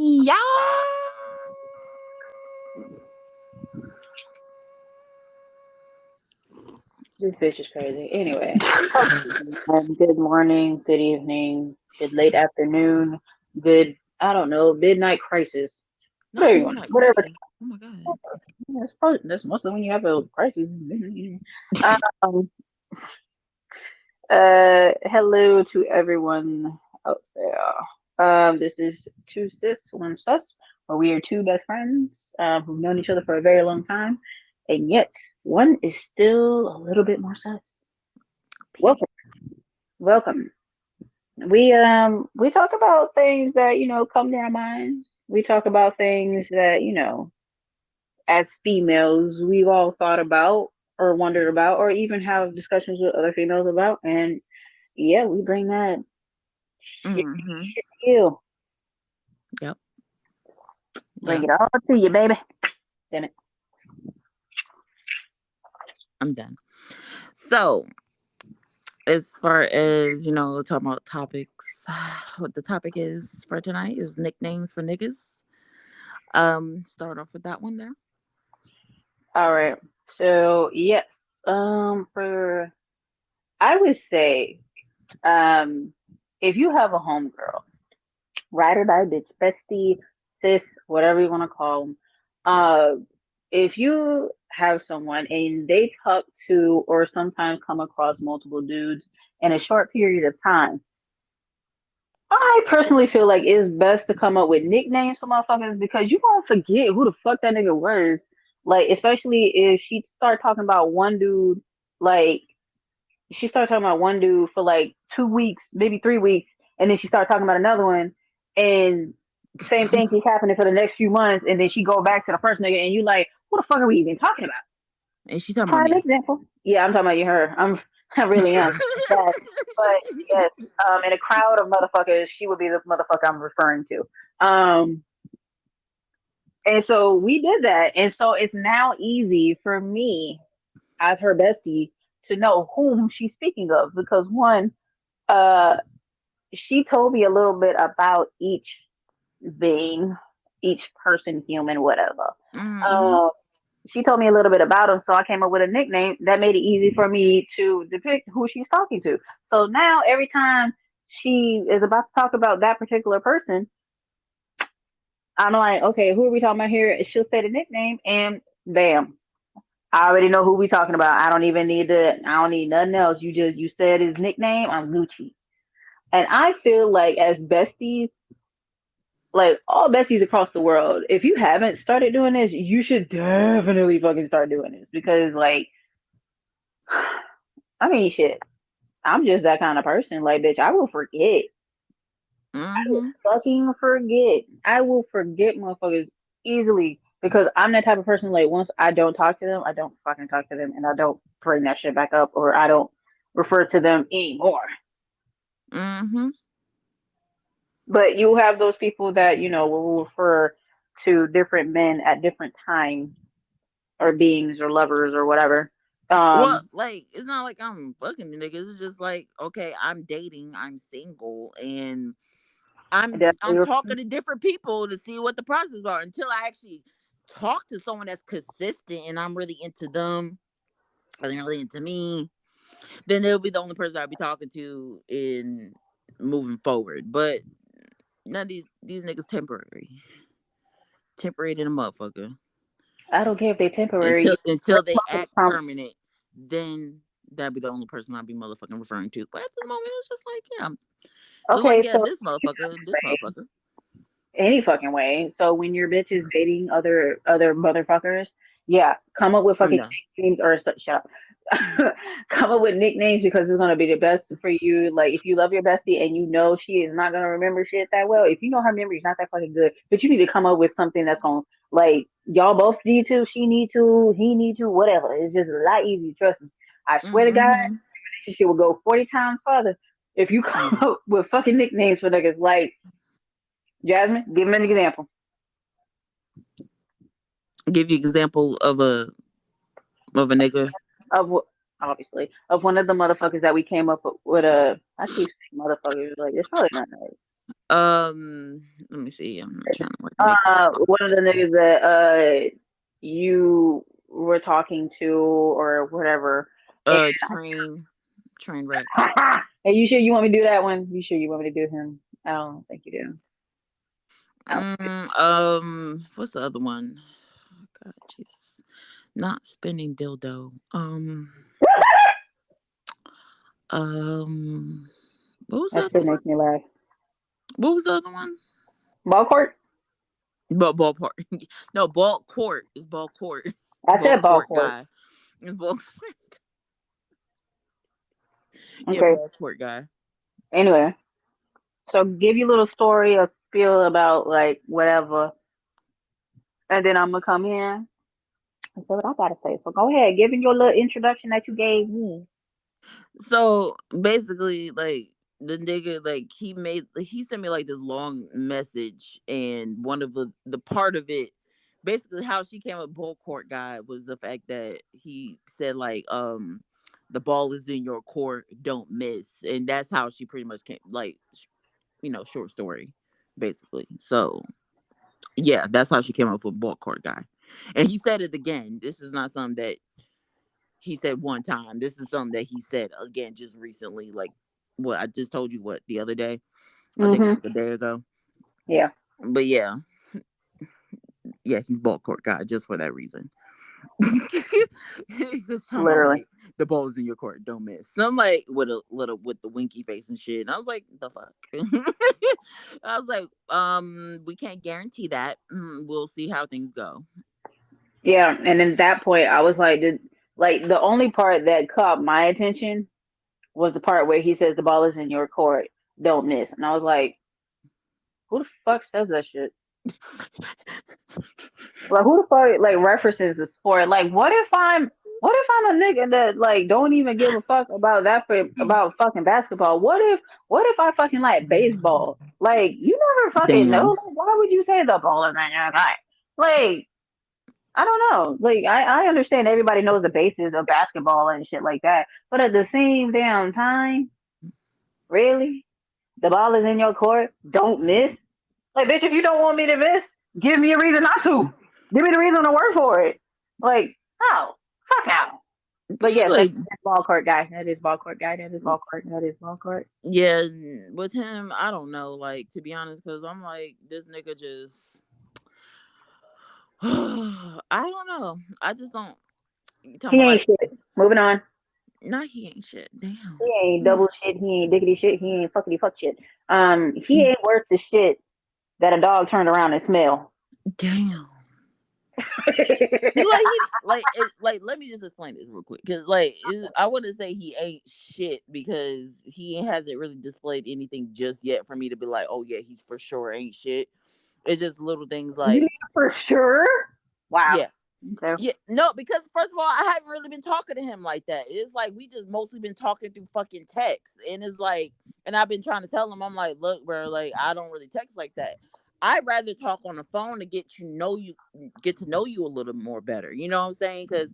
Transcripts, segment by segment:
Yeah. This bitch is crazy. Anyway, good morning, good evening, good late afternoon, good, I don't know, midnight crisis. Not Whatever you want, midnight whatever. crisis. Oh my god. That's mostly when you have a crisis. Um, hello to everyone out there. This is Two Sis, One Sus, where we are two best friends who've known each other for a very long time, and yet one is still a little bit more sus. Period. Welcome, welcome. We talk about things that come to our minds. We talk about things that as females we've all thought about or wondered about, or even have discussions with other females about. And yeah, we bring that shit Mm-hmm. to you. Yep. Bring Yeah. it all to you, baby. Damn it. I'm done. So, as far as talking about topics, what the topic is for tonight is nicknames for niggas. Start off with that one there. All right. So yes, for I would say, um, if you have a homegirl, ride or die bitch, bestie, sis, whatever you want to call them. If you have someone and they talk to or sometimes come across multiple dudes in a short period of time, I personally feel like it's best to come up with nicknames for motherfuckers because you gonna forget who the fuck that nigga was. Like, especially if she start talking about one dude, like she started talking about one dude for like 2 weeks, maybe 3 weeks, and then she started talking about another one, and same thing keeps happening for the next few months, and then she go back to the first nigga, and you like, what the fuck are we even talking about? And she talking about Prime me. example. Yeah, I'm talking about you, her. I really am. But, but yes, in a crowd of motherfuckers, she would be the motherfucker I'm referring to. Um, and so we did that, and so it's now easy for me as her bestie to know whom she's speaking of because one, uh, she told me a little bit about each being, each person, human, whatever. Mm-hmm. Um, she told me a little bit about them, so I came up with a nickname that made it easy for me to depict who she's talking to. So now every time she is about to talk about that particular person, I'm like, okay, who are we talking about here? She'll say the nickname, and bam, I already know who we talking about. I don't even need to. I don't need nothing else. You said his nickname. I'm Gucci, and I feel like as besties, like all besties across the world, if you haven't started doing this, you should definitely fucking start doing this because, like, I mean, shit, I'm just that kind of person. Like, bitch, I will forget. I will Mm-hmm. fucking forget. I will forget motherfuckers easily because I'm that type of person. Like, once I don't talk to them, I don't fucking talk to them, and I don't bring that shit back up, or I don't refer to them anymore. Mm-hmm. But you have those people that will refer to different men at different times or beings or lovers or whatever. Well, Um, like it's not like I'm fucking the niggas. It's just like, okay, I'm dating, I'm single, and I'm definitely. talking to different people to see what the process are until I actually talk to someone that's consistent and I'm really into them and they're really into me. Then they'll be the only person I'll be talking to in moving forward. But none of these niggas temporary than a motherfucker I don't care if they temporary. until they act permanent. Then that'd be the only person I'd be motherfucking referring to. But at the moment, it's just like, yeah, just like Okay, yeah, so this motherfucker, and this motherfucker. any fucking way. So when your bitch is dating other motherfuckers, yeah, come up with I'm fucking done. nicknames or shut up. Come up with nicknames because it's gonna be the best for you. Like if you love your bestie and you know she is not gonna remember shit that well, if you know her memory is not that fucking good, but you need to come up with something that's gonna like y'all both need to, she need to, he need to, whatever. It's just a lot easier. Trust me. I swear to God, Mm-hmm. she will go 40 times further if you come up with fucking nicknames for niggas like Jasmine. Give him an example. Give you example of a nigga. Of obviously of one of the motherfuckers that we came up with. I keep saying motherfuckers like it's probably not nice. Um, Let me see. I'm trying to like make One of the this. niggas that you were talking to or whatever. And, Train wreck. and you sure you want me to do that one? You sure you want me to do him? I don't think you do. I don't. What's the other one? Oh, God, Jesus, not spinning dildo. Um, what was the That other shit one? makes me laugh. What was the other one? Ball court? Ballpark. No, ball court is ball court. I Ball said ball court court. guy. It's ball. Yeah, Okay. ball court guy. Anyway, so give you a little story or spiel about like whatever, and then I'm gonna come in and say what I gotta say. So go ahead, give me your little introduction that you gave me. So basically, like the nigga, like he sent me like this long message, and one of the part of it, basically how she came up bull court guy was the fact that he said like the ball is in your court, don't miss, and that's how she pretty much came like short story, basically. So yeah, that's how she came up with ball court guy, and he said it again. This is not something that he said one time. This is something that he said again just recently. Like what I just told you, what the other day. I think it's Mhm. like a day ago. Yeah. But yeah, yeah, he's ball court guy just for that reason. Because I'm all Literally. like, the ball is in your court, don't miss. Some like with a little with the winky face and shit. And I was like, the fuck. I was like, we can't guarantee that. We'll see how things go. Yeah. And then that point, I was like, like the only part that caught my attention was the part where he says the ball is in your court, don't miss. And I was like, who the fuck says that shit? Like who the fuck like references the sport? Like what if I'm a nigga that like don't even give a fuck about that for about fucking basketball? What if I fucking like baseball? Like you never fucking know. Damn. Like, why would you say the ball is in your court? Like I don't know. Like I understand everybody knows the basis of basketball and shit like that. But at the same damn time, really? The ball is in your court. Don't miss. Like, bitch, if you don't want me to miss, give me a reason not to. Give me the reason to work for it. Like, how? Fuck out. But yes, Like, that's ball court guy. That is ball court guy. That is ball court. That is ball court. yeah, with him, I don't know. Like, to be honest, because I'm like, this nigga just. I don't know. I just don't. You talking He about ain't like, shit. Moving on. nah, he ain't shit. He Damn. ain't double shit. He ain't diggity shit. He ain't fuckity fuck shit. He ain't worth the shit that a dog turned around and smell. Damn. Like let me just explain this real quick because I wouldn't say he ain't shit because he hasn't really displayed anything just yet for me to be like, oh yeah, he's for sure ain't shit. It's just little things You mean like, for sure? Wow. yeah. Okay. Yeah, no, because first of all, I haven't really been talking to him like that. It's like we just mostly been talking through fucking text. And it's like, and I've been trying to tell him, I'm like, look, bro, like I don't really text like that. I'd rather talk on the phone to get to know you a little more better. You know what I'm saying? Because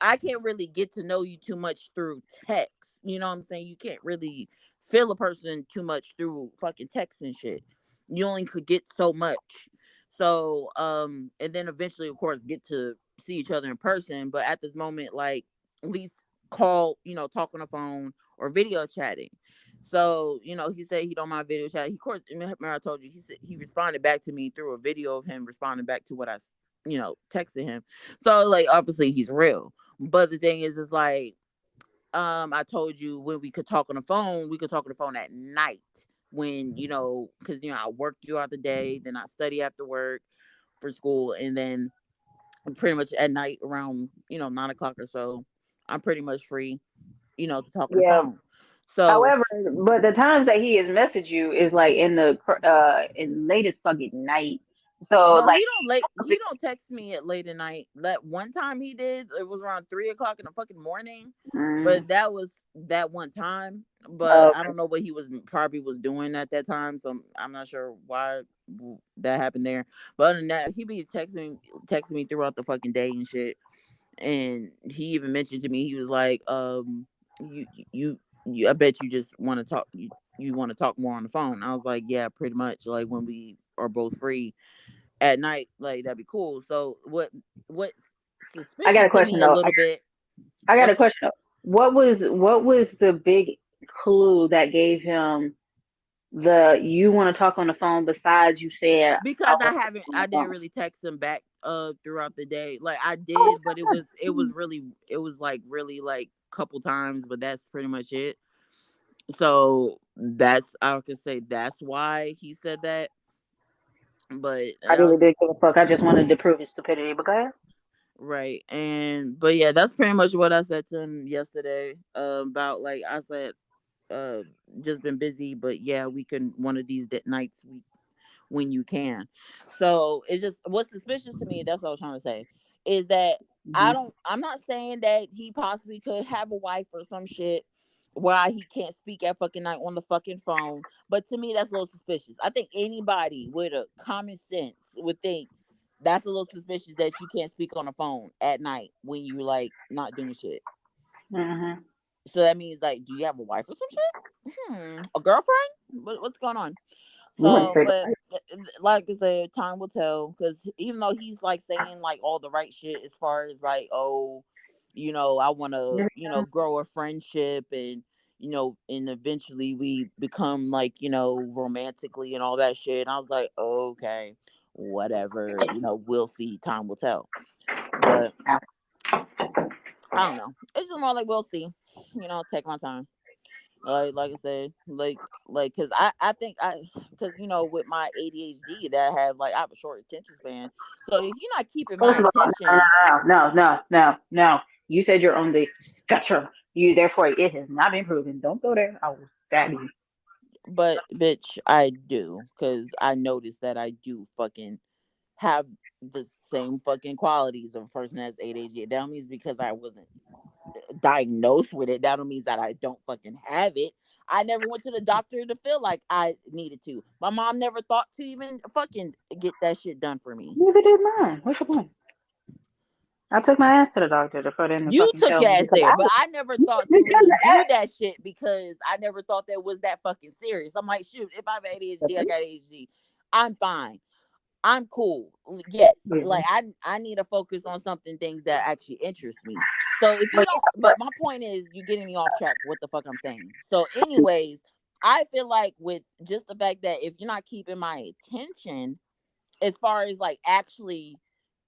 I can't really get to know you too much through text. You know what I'm saying? You can't really feel a person too much through fucking text and shit. You only could get so much. So, and then eventually, of course, get to see each other in person. But at this moment, like, at least call, talk on the phone or video chatting. So, he said he don't mind video chat. He, of course, remember I told you, he said he responded back to me through a video of him responding back to what I, texted him. So, like, obviously he's real. But the thing is like, I told you when we could talk on the phone, we could talk on the phone at night when, because, I work throughout the day, then I study after work for school, and then pretty much at night around 9 o'clock or so, I'm pretty much free, to talk on the Yeah. phone. So However, but the times that he has messaged you is like in latest fucking night. So no, like he don't text me at late at night. That one time he did, it was around 3 o'clock in the fucking morning. mm, But that was that one time. But I okay. don't know what he was probably was doing at that time. So I'm not sure why that happened there. But other than that, he be texting me throughout the fucking day and shit. And he even mentioned to me, he was like, you you I bet you just want to talk, you want to talk more on the phone. I was like, yeah, pretty much, like when we are both free at night, like that'd be cool. So what's I got suspicious a to question me a though. little bit. I got a What's question though. What was the big clue that gave him the you want to talk on the phone besides you said I because want to talk on I the didn't phone? really text him back throughout the day. Like I Oh, did, but it was really it was like really like couple times, but that's pretty much it. So that's I could say that's why he said that. But I I really was did give a fuck. I just wanted to prove his stupidity. But go ahead. right. And but yeah, that's pretty much what I said to him yesterday. About like I said, uh just been busy, but yeah, we can one of these nights we when you can. So it's just what's suspicious to me, that's what I was trying to say, is that Hmm. I'm not saying that he possibly could have a wife or some shit why he can't speak at fucking night on the fucking phone. But to me that's a little suspicious. I think anybody with a common sense would think that's a little suspicious that you can't speak on the phone at night when you like not doing shit. Hmm. So that means like, do you have a wife or some shit? A girlfriend? What's going on? You went So, straight to but like I said, time will tell. Because even though he's like saying like all the right shit as far as like, oh, I want to, fight. grow a friendship and, and eventually we become like, romantically and all that shit. And I was like, okay, whatever, we'll see. Time will tell. But I don't know. It's just more like we'll see. Take my time. Like I said, cause I think cause with my ADHD that I have, like I have a short attention span. So if you're not keeping my First of all, attention, no. You said you're on the spectrum. You therefore it has not been proven. Don't go there. I will stab you. but bitch, I do, cause I noticed that I do fucking have the same fucking qualities of a person that's ADHD. That means because I wasn't diagnosed with it, that don't mean that I don't fucking have it. I never went to the doctor to feel like I needed to. My mom never thought to even fucking get that shit done for me. Neither did mine. What's your point? I took my ass to the doctor to put in the You fucking took tell your me ass because there, I but I never thought to because really the do that shit because I never thought that was that fucking serious. I'm like, shoot, if I have ADHD, I got ADHD. I'm fine. I'm cool. Yes, like I need to focus on something things that actually interest me. So if you but don't, but my point is, you're getting me off track. What the fuck I'm saying. So, anyways, I feel like with just the fact that if you're not keeping my attention, as far as like actually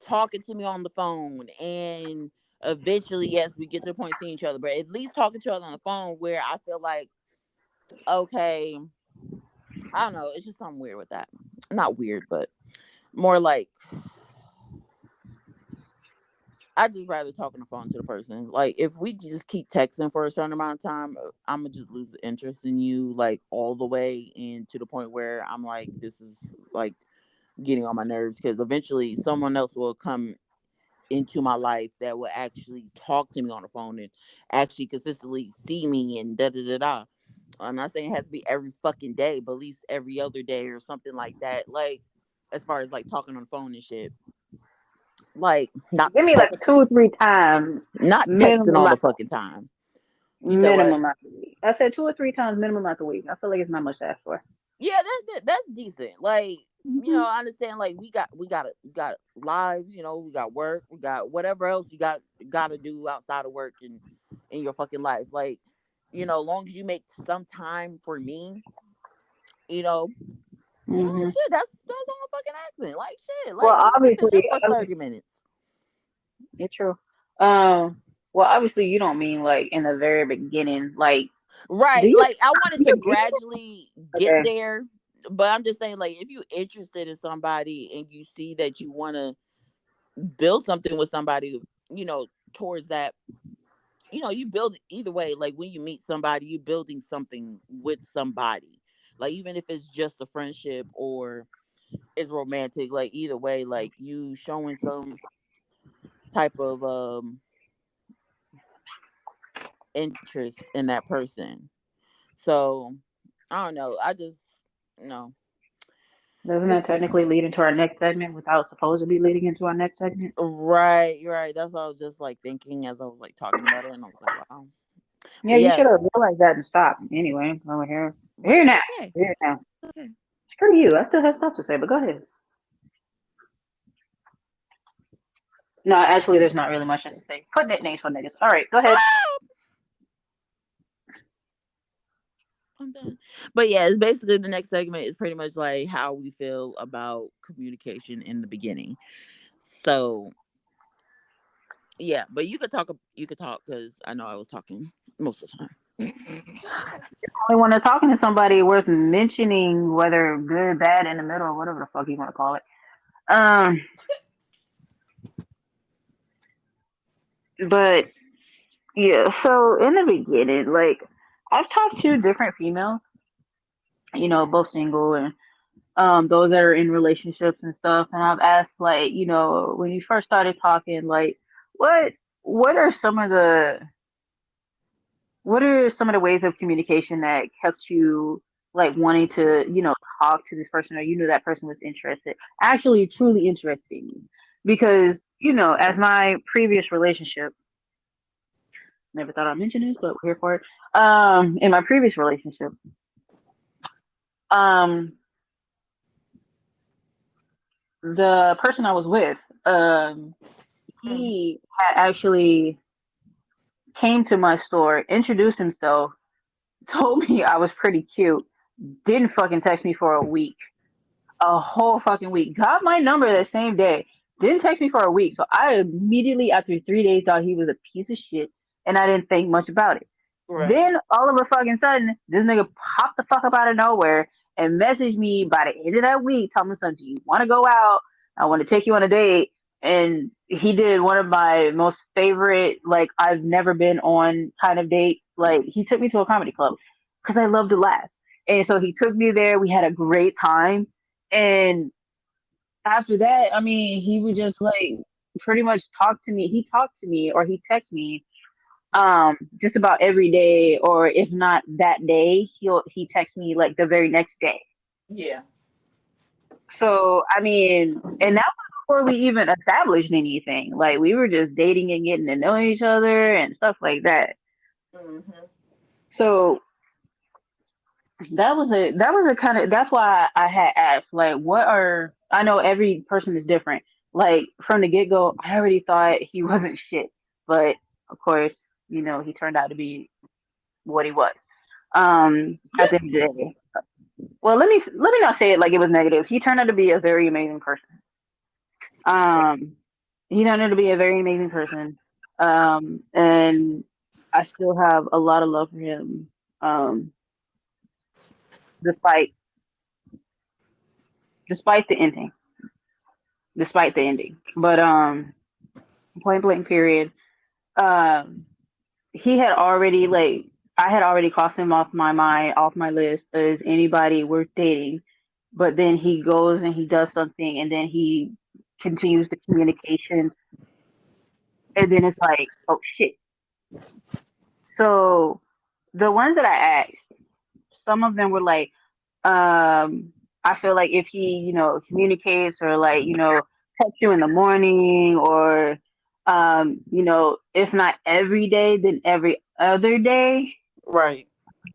talking to me on the phone, and eventually, yes, we get to the point of seeing each other, but at least talking to each other on the phone, where I feel like, okay, I don't know, it's just something weird with that. Not weird, but more like I just rather talk on the phone to the person. Like if we just keep texting for a certain amount of time, I'm gonna just lose interest in you like all the way, and to the point where I'm like, this is like getting on my nerves because eventually someone else will come into my life that will actually talk to me on the phone and actually consistently see me and da da da da. I'm not saying it has to be every fucking day, but at least every other day or something like that. Like as far as like talking on the phone and shit, like not give me like text, 2 or 3 times not texting minimum all out the the fucking time. You said what? minimum out the week. I said 2 or 3 times minimum out the week. I feel like it's not much to ask for. Yeah, that's decent. Like, Hmm. I understand. Like, we got lives. We got work. We got whatever else you got to do outside of work and in your fucking life. Like, long as you make some time for me, you know, Hmm. shit. That's all I'm fucking accent. Like, shit. Well, Like, even if it's obviously, just for 30 minutes. it's true. Well, obviously, you don't mean like in the very beginning. Like, do Right. you? Like, I wanted Do to you gradually get okay. there, but I'm just saying, like, if you're interested in somebody and you see that you want to build something with somebody, towards that, you build either way. Like when you meet somebody, you're building something with somebody. Like even if it's just a friendship or it's romantic, like either way, like you showing some type of interest in that person. So I don't know. I just no. Doesn't It's that technically lead into our next segment without supposed to be leading into our next segment? right, you're right. That's what I was just like thinking as I was like talking about it, and I was like, wow. Yeah, But you yeah, should have realized that and stopped. Anyway, over here. but Here it's now. okay. Here now. It's okay. Screw you. I still have stuff to say, but go ahead. No, actually, there's not really much to say. Put nicknames for niggas. All right, go ahead. I'm done. But yeah, it's basically the next segment is pretty much like how we feel about communication in the beginning. So yeah, but you could talk. You could talk because I know I was talking most of the time. Only when they're talking to somebody worth mentioning, whether good, bad, in the middle, or whatever the fuck you want to call it. Um, but yeah, so in the beginning, like I've talked to different females, both single and those that are in relationships and stuff, and I've asked like, when you first started talking, like what what are some of the what are some of the ways of communication that kept you like wanting to, talk to this person, or you knew that person was interested, actually truly interested in you? Because, as my previous relationship, never thought I'd mention this, but we're here for it. In my previous relationship, um, the person I was with, Mhm. he had actually came to my store, introduced himself, told me I was pretty cute, didn't fucking text me for a week. A whole fucking week. Got my number that same day. Didn't text me for a week. So I immediately, after 3 days, thought he was a piece of shit, and I didn't think much about it. Right. Then all of a fucking sudden, this nigga popped the fuck up out of nowhere and messaged me by the end of that week, telling me something. Do you want to go out? I want to take you on a date. And he did one of my most favorite, like I've never been on kind of dates. Like he took me to a comedy club because I love to laugh. And so he took me there. We had a great time. And after that, I mean, he would just like pretty much talk to me. He talked to me or he texted me just about every day, or if not that day, he texts me like the very next day. Yeah. So I mean, and that was before we even established anything. Like we were just dating and getting to know each other and stuff like that. Hmm. So that was a kind of, that's why I had asked like, what are, I know every person is different. Like from the get go, I already thought he wasn't shit, but of course, he turned out to be what he was. At the end of the day, well, let me not say it like it was negative. He turned out to be a very amazing person. Um, he turned out to be a very amazing person. And I still have a lot of love for him. Um, despite despite the ending, despite the ending. But point blank period. Um, he had already like I had already crossed him off my mind, off my list as anybody worth dating. But then he goes and he does something, and then he continues the communication, and then it's like, oh shit. So the ones that I asked, some of them were like, I feel like if he, communicates or like, text you in the morning or, if not every day, then every other day. Right.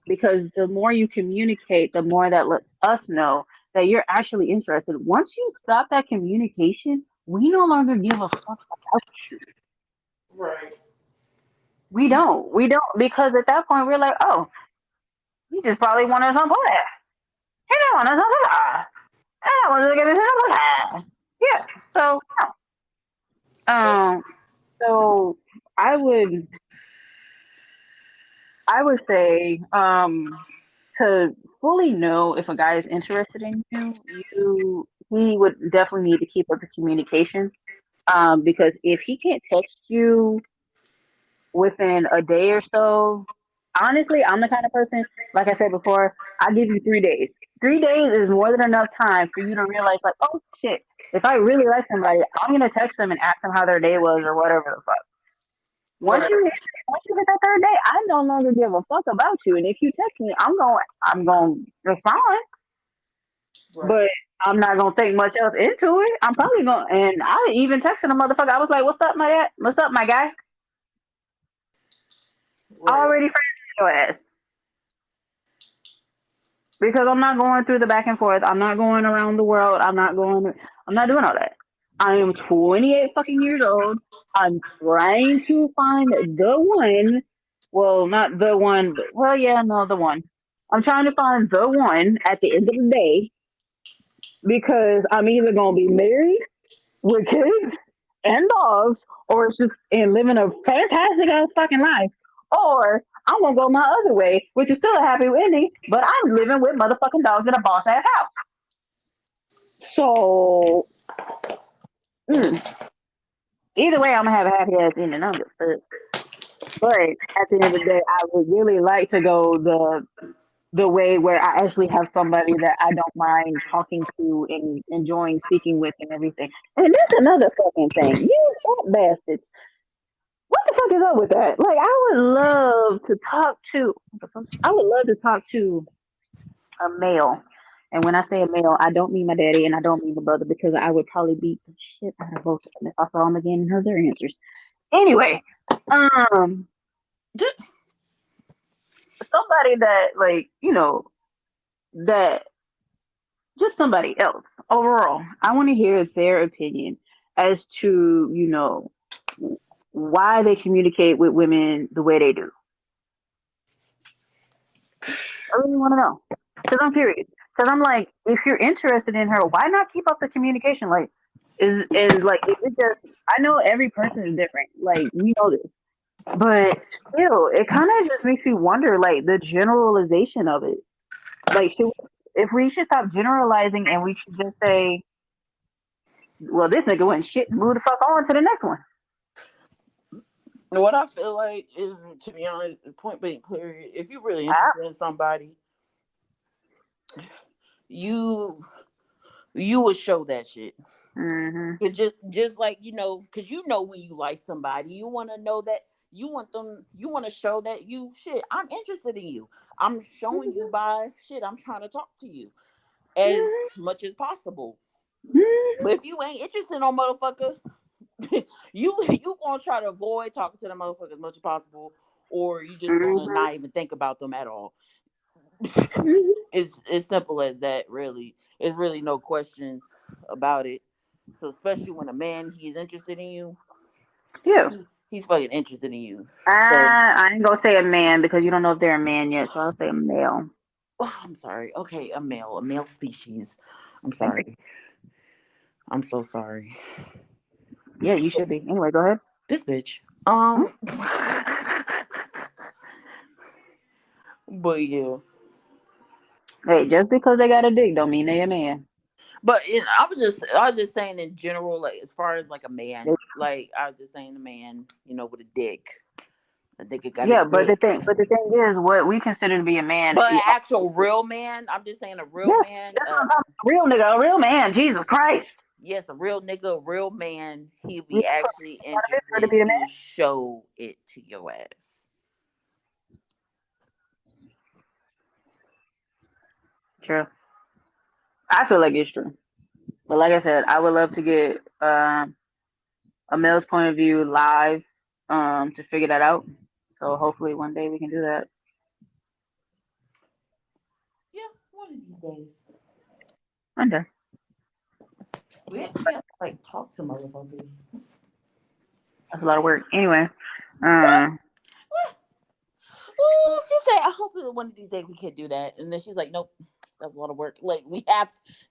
Because the more you communicate, the more that lets us know that you're actually interested. Once you stop that communication, we no longer give a fuck about you. Right. We don't, because at that point we're like, oh, he just probably wanted some pussy. He didn't want some pussy. I want to get some pussy. Yeah. So no. So I would I would say to fully know if a guy is interested in you, he would definitely need to keep up the communication. Because if he can't text you within a day or so, honestly, I'm the kind of person, like I said before, I give you 3 days. 3 days is more than enough time for you to realize, like, oh shit, if I really like somebody, I'm gonna text them and ask them how their day was or whatever the fuck. Once Right. you hit, once you hit that third day, I no longer give a fuck about you. And if you text me, I'm going to respond, Right. but I'm not gonna think much else into it. I'm probably gonna, and I even texted a motherfucker. I was like, "What's up, my dad? What's up, my guy? Right. Already friends with your ass." because I'm not going through the back and forth. I'm not going around the world. I'm not doing all that. I am 28 fucking years old. I'm trying to find the one. Well, not the one, but well, yeah, no, the one. I'm trying to find the one at the end of the day because I'm either gonna be married with kids and dogs, or it's just and living a fantastic ass fucking life, or I'm gonna go my other way, which is still a happy ending, but I'm living with motherfucking dogs in a boss ass house. So mm, either way, I'm gonna have a happy ass ending. I'm just but at the end of the day, I would really like to go the way where I actually have somebody that I don't mind talking to and enjoying speaking with and everything. And that's another fucking thing. You fat bastards. What the fuck is up with that? Like, I would love to talk to a male. And when I say a male, I don't mean my daddy and I don't mean my brother because I would probably beat the shit out of both of them if I saw them again and heard their answers. Anyway, um, somebody that, like, that just somebody else overall. I want to hear their opinion as to, why they communicate with women the way they do. I really want to know. Because I'm curious. Because I'm like, if you're interested in her, why not keep up the communication? Like, is it just? I know every person is different. Like, we know this, but still, it kind of just makes me wonder, like, the generalization of it. Like, if we should stop generalizing and we should just say, well, this nigga went shit, move the fuck on to the next one. What I feel like is, to be honest, point blank period. If you're really Ah, interested in somebody, you you would show that shit. mm-hmm. It just like because when you like somebody, you want to know that you want to show that I'm interested in you. I'm showing you by shit. I'm trying to talk to you as much as possible. Mm-hmm. But if you ain't interested in no motherfucker, you gonna try to avoid talking to the motherfucker as much as possible, or you just gonna Mm-hmm. not even think about them at all. Mm-hmm. It's as simple as that. Really, it's really no questions about it. So especially when a man he's interested in you, Yeah. he's fucking interested in you. So I ain't gonna say a man because you don't know if they're a man yet, so I'll say a male. oh, I'm sorry. Okay, a male species. I'm Thank you. sorry. I'm so sorry. Yeah, you should be. Anyway, go ahead. This bitch. Hmm? But yeah. Hey, just because they got a dick don't mean they a man. But I was just saying in general, like as far as like a They- man, like I was just saying a man, with a dick. I think it got a yeah, dick. but the thing is, what we consider to be a man. But an Yeah, actual real man, I'm just saying a real yes, man, that's what I'm talking about. Real nigga, a real man. Jesus Christ. yes, a real nigga, a real man, he'll You be actually gotta be for it to interested be a and man. show it to your ass. True. I feel like it's true. But like I said, I would love to get a male's point of view live to figure that out. So hopefully one day we can do that. Yeah, one of these days. One day. We actually have to like talk to motherfuckers. That's a lot of work. Anyway, uh, Well, she said, I hope that one of these days we can do that. And then she's like, nope, that's a lot of work. Like,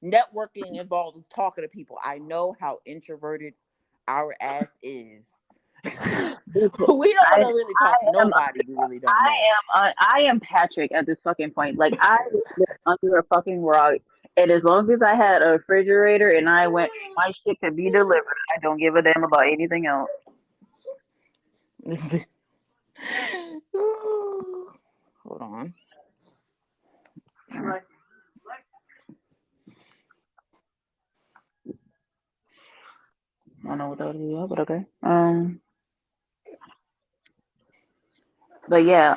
networking involves talking to people. I know how introverted our ass is. We don't want I to really I talk to am nobody we really don't know. I am Patrick at this fucking point. Like I live under a fucking rock, and as long as I had a refrigerator and I went, my shit could be delivered. I don't give a damn about anything else. Hold on. I don't know what that is, but okay. But yeah,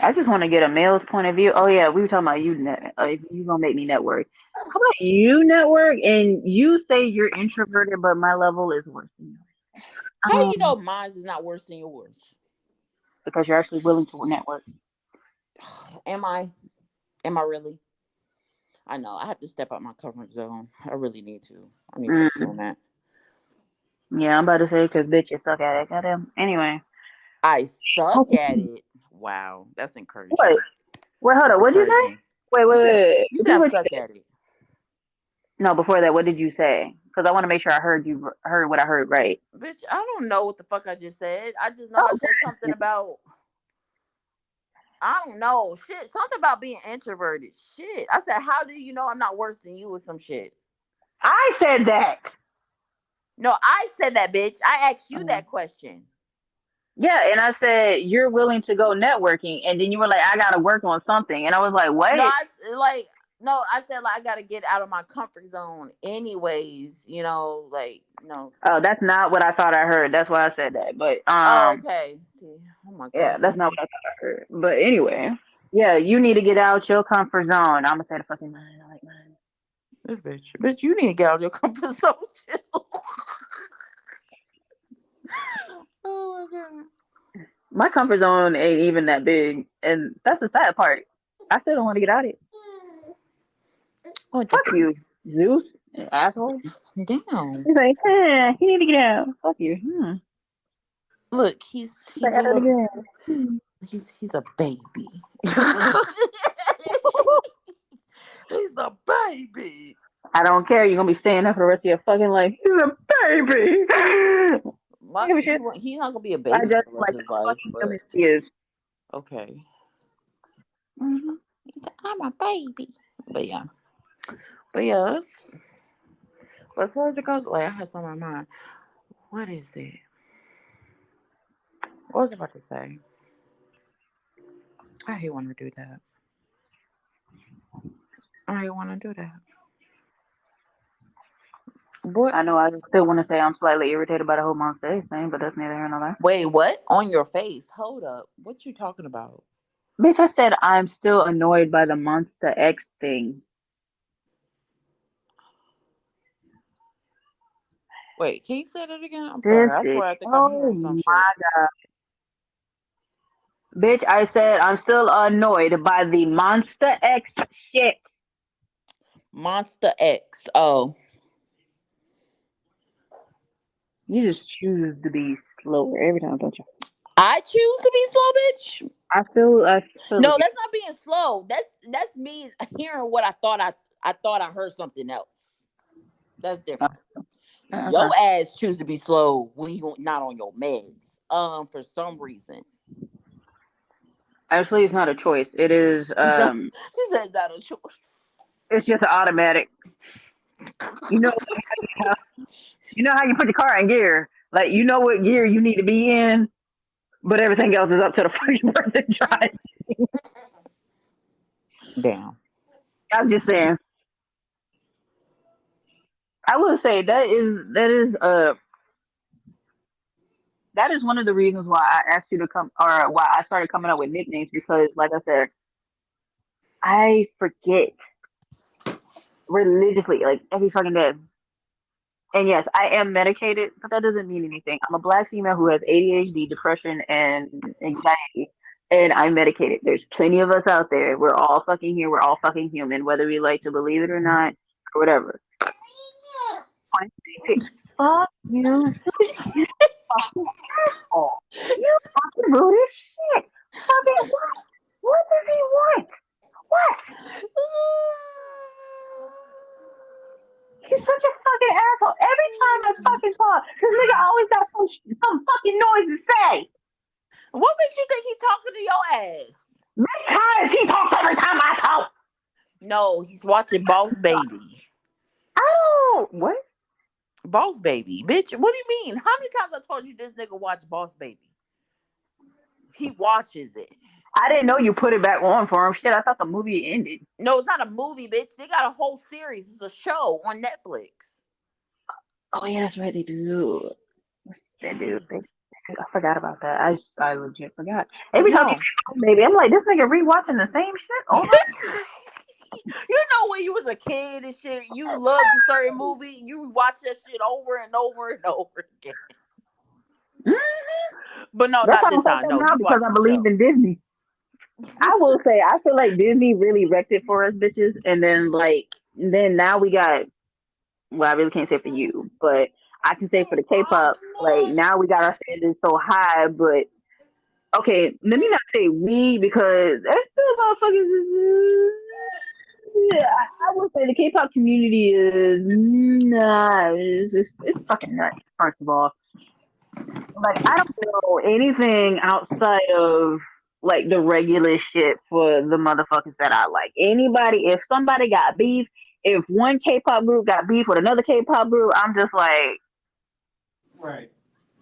I just want to get a male's point of view. Oh yeah, we were talking about you if you gonna make me network. How about you network and you say you're introverted, but my level is worse than yours. How you know mine is not worse than yours? Because you're actually willing to network. Am I? Am I really? I know. I have to step out my comfort zone. I really need to. I need to start Mm. doing that. Yeah, I'm about to say because bitches suck at it. Goddamn. Anyway. I suck at it. Wow, that's What? encouraging. Wait, hold That's up. What'd you say? encouraging. Wait, You wait, said wait. you said Repeat I'm what you suck said. at it. No, before that, what did you say? Because I want to make sure I heard what I heard right. Bitch, I don't know what the fuck I just said. I just know I Oh, said something about I don't know. Shit. Something about being introverted. Shit. I said, how do you know I'm not worse than you or some shit? I said that. No, I said that, bitch. I asked you Um, that question. yeah, and I said you're willing to go networking, and then you were like, I gotta work on something, and I was like, No, wait. I said like I gotta get out of my comfort zone anyways, like Oh, that's not what I thought I heard. That's why I said that. But Oh, okay. See, oh my yeah, that's not gosh. what I thought I heard. But anyway, yeah, you need to get out your comfort zone. I'm gonna say the fucking mine. I like mine. This bitch, you need to get out of your comfort zone too. Oh my god. My comfort zone ain't even that big, and that's the sad part. I still don't want to get out of it. What the Fuck you, Zeus, asshole. damn? He's like, you need to get out. Fuck you. Hmm. Look, He's like, he's a at it little again. Hmm. he's a baby. He's a baby. I don't care. You're gonna be saying that for the rest of your fucking life. He's a baby. I don't give a shit. He's not gonna be a I baby for just the rest like of his the life, fucking but human he is. okay. Hmm. He said, I'm a baby. But yeah. But yes. But as far as it goes, like I had something in mind. What is it? What was I about to say? I hate when I do that. I hate when I do that. What? I know. I still want to say I'm slightly irritated by the whole Monster X thing, but that's neither here nor there. Wait, what? On your face. Hold up. What you talking about? Bitch, I said I'm still annoyed by the Monster X thing. Wait, can you say that again? I'm This sorry. I is swear I think I'm oh hearing some shit. my bitch. I said I'm still annoyed by the Monster X shit. Monster X. Oh. You just choose to be slower every time, don't you? I choose to be slow, bitch. I feel No, like that's not being slow. That's me hearing what I thought I heard something else. That's different. Your okay. ass choose to be slow when you not on your meds. For some reason. Actually, it's not a choice. It is She says that a choice. it's just an automatic. You know how you know how you put the car in gear. Like you know what gear you need to be in, but everything else is up to the first person driving. Damn. I'm just saying. I will say that is one of the reasons why I asked you to come or why I started coming up with nicknames because like I said, I forget religiously, like every fucking day. And yes, I am medicated, but that doesn't mean anything. I'm a black female who has ADHD, depression, and anxiety, and I'm medicated. There's plenty of us out there. We're all fucking here. We're all fucking human, whether we like to believe it or not, or whatever. Point taken. Fuck you, you fucking asshole. You fucking rude as shit. Fucking what? What does he want? What? He's such a fucking asshole. Every time I fucking talk, this nigga always got some fucking noise to say. What makes you think he talking to your ass? Because he talks every time I talk. No, he's watching Boss Baby. Oh, what? Boss Baby, bitch. What do you mean? How many times I told you this nigga watch Boss Baby? He watches it. I didn't know you put it back on for him. Shit, I thought the movie ended. No, it's not a movie, bitch. They got a whole series. It's a show on Netflix. Oh yeah, that's right. They do. What's that dude? I forgot about that. I legit forgot. Every time you No. say baby, I'm like, this nigga rewatching the same shit over. You know when you was a kid and shit, you loved a certain movie, you watch that shit over and over and over again. Mm-hmm. But no, That's not why this I'm like time. that No, now he's because watching I the believe show. in Disney. I will say, I feel like Disney really wrecked it for us bitches, and then then now we got. Well, I really can't say for you, but I can say for the K-pop. Like now we got our standards so high, but okay, let me not say we because there's still motherfuckers. Yeah, I would say the K-pop community is it's fucking nuts. First of all, like I don't know anything outside of like the regular shit for the motherfuckers that I like. Anybody, if somebody got beef, if one K-pop group got beef with another K-pop group, I'm just like, Right.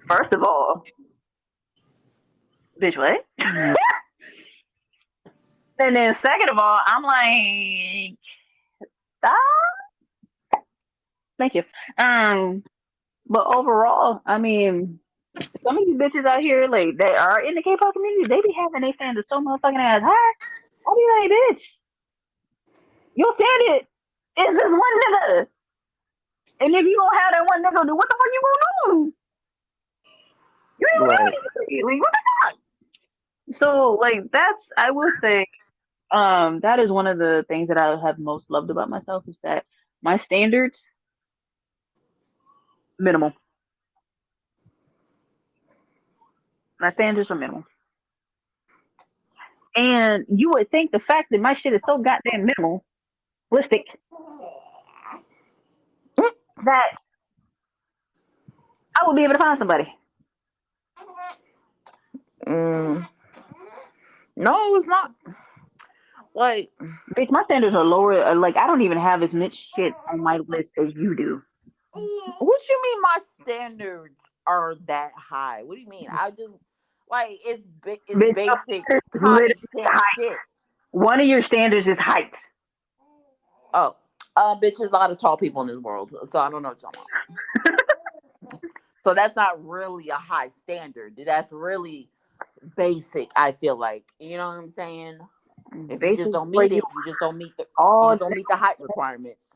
first of all, bitch, what? And then second of all, I'm like, stop. Thank you. Um, but overall, I mean, some of you bitches out here, like, that are in the K-pop community, they be having their standards so motherfucking ass high. I'll be like, bitch, your standard is this one nigga. And if you don't have that one nigga, then what the fuck you gonna do? You ain't gonna Right. do anything. Like, what the fuck? So, like, that's, I will say, that is one of the things that I have most loved about myself is that my standards, minimal. My standards are minimal. And you would think the fact that my shit is so goddamn minimalistic that I would be able to find somebody. Mm, no, it's not. Like, Bitch, my standards are lower. Like, I don't even have as much shit on my list as you do. what you mean my standards are that high? What do you mean? I just like it's Bitch, your basic standards is common literally sense height. shit. One of your standards is height. Oh, bitch, there's a lot of tall people in this world, so I don't know what you're talking about. So that's not really a high standard. That's really basic. I feel like you know what I'm saying. If you just Basic don't for meet you it, you just don't meet the you all just don't day. meet the height requirements,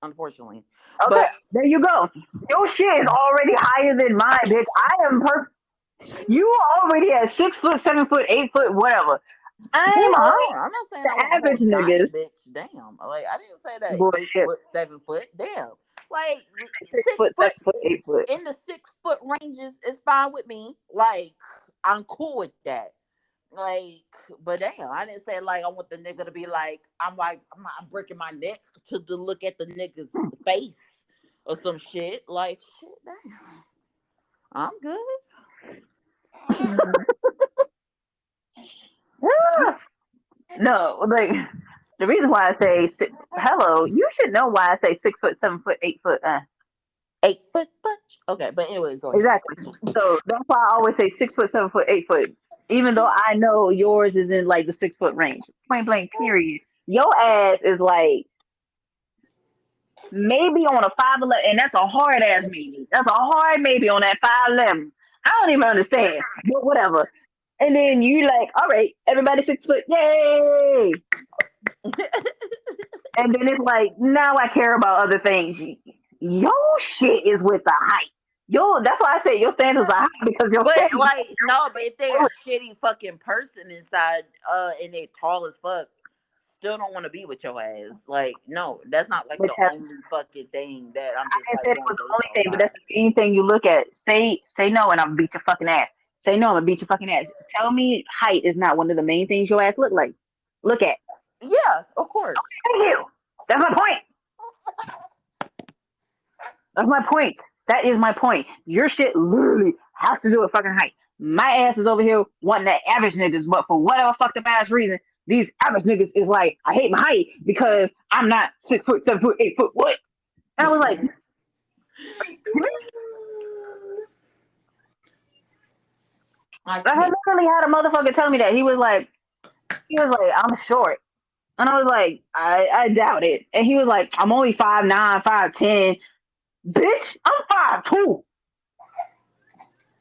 unfortunately. Okay, But there you go. Your shit is already higher than mine, bitch. I am perfect. You already at 6 foot, 7 foot, 8 foot, whatever. I'm damn, already I'm not saying the I want a whole average niggas. giant bitch. Damn, like I didn't say that eight Bullshit. foot, 7 foot. Damn, like Six six foot, foot 7 foot, 8 foot. in the 6 foot ranges is fine with me. Like I'm cool with that. Like, but damn, I didn't say like I want the nigga to be like I'm breaking my neck to look at the nigga's face or some shit. Like shit, damn, I'm good. Ah, no, like the reason why I say hello, you should know why I say 6 foot, 7 foot, 8 foot. 8 foot punch. Okay, but anyways, go ahead. Exactly. So that's why I always say 6 foot, 7 foot, 8 foot. Even though I know yours is in like the 6 foot range. Point blank, period. Your ass is like maybe on a 5'11", and that's a hard ass maybe. That's a hard maybe on that 5'11". I don't even understand, but whatever. And then you like, all right, everybody 6 foot, yay! And then it's like, now I care about other things. Your shit is with the height. Yo, that's why I say your standards are high because your But standards. like no, but if they're a shitty fucking person inside, and they tall as fuck, still don't want to be with your ass. Like no, that's not like Which the has, only fucking thing that I'm I just didn't like say it going was the based only off thing, but by. that's the main thing you look at. Say no, and I'm gonna beat your fucking ass. Say no, I'm gonna beat your fucking ass. Tell me height is not one of the main things your ass look like. Look at. Yeah, of course. Thank you. That's my point. That's my point. That is my point. Your shit literally has to do with fucking height. My ass is over here wanting that average niggas, but for whatever fucked up ass reason, these average niggas is like, I hate my height because I'm not 6 foot, 7 foot, 8 foot. What? And I was like, I I had can't. literally had a motherfucker tell me that. He was like, I'm short. And I was like, I doubt it. And he was like, I'm only 5'9", 5'10". Bitch, I'm 5'2".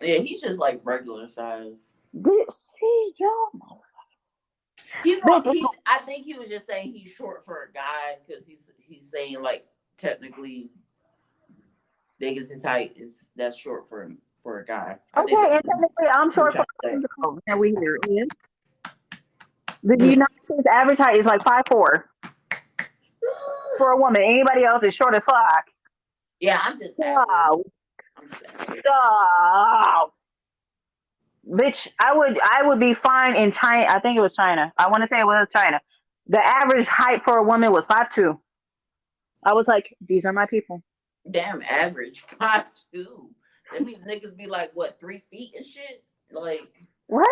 Yeah, he's just like regular size. Bitch, see, yo. He's Bitch, not. He's. I think he was just saying he's short for a guy because he's saying like technically, big as his height is that's short for a guy. I think okay, that's and what technically I'm he was short for trying to say. a girl. Now we here. Yeah. The United States average height is like 5'4" for a woman. Anybody else is short as fuck. Yeah, I'm just average. Stop. I'm just average. Stop. Bitch, I would be fine in China. I think it was China. I want to say it was China. The average height for a woman was 5'2". I was like, these are my people. Damn, average 5'2". That means niggas be like what 3 feet and shit. Like, What?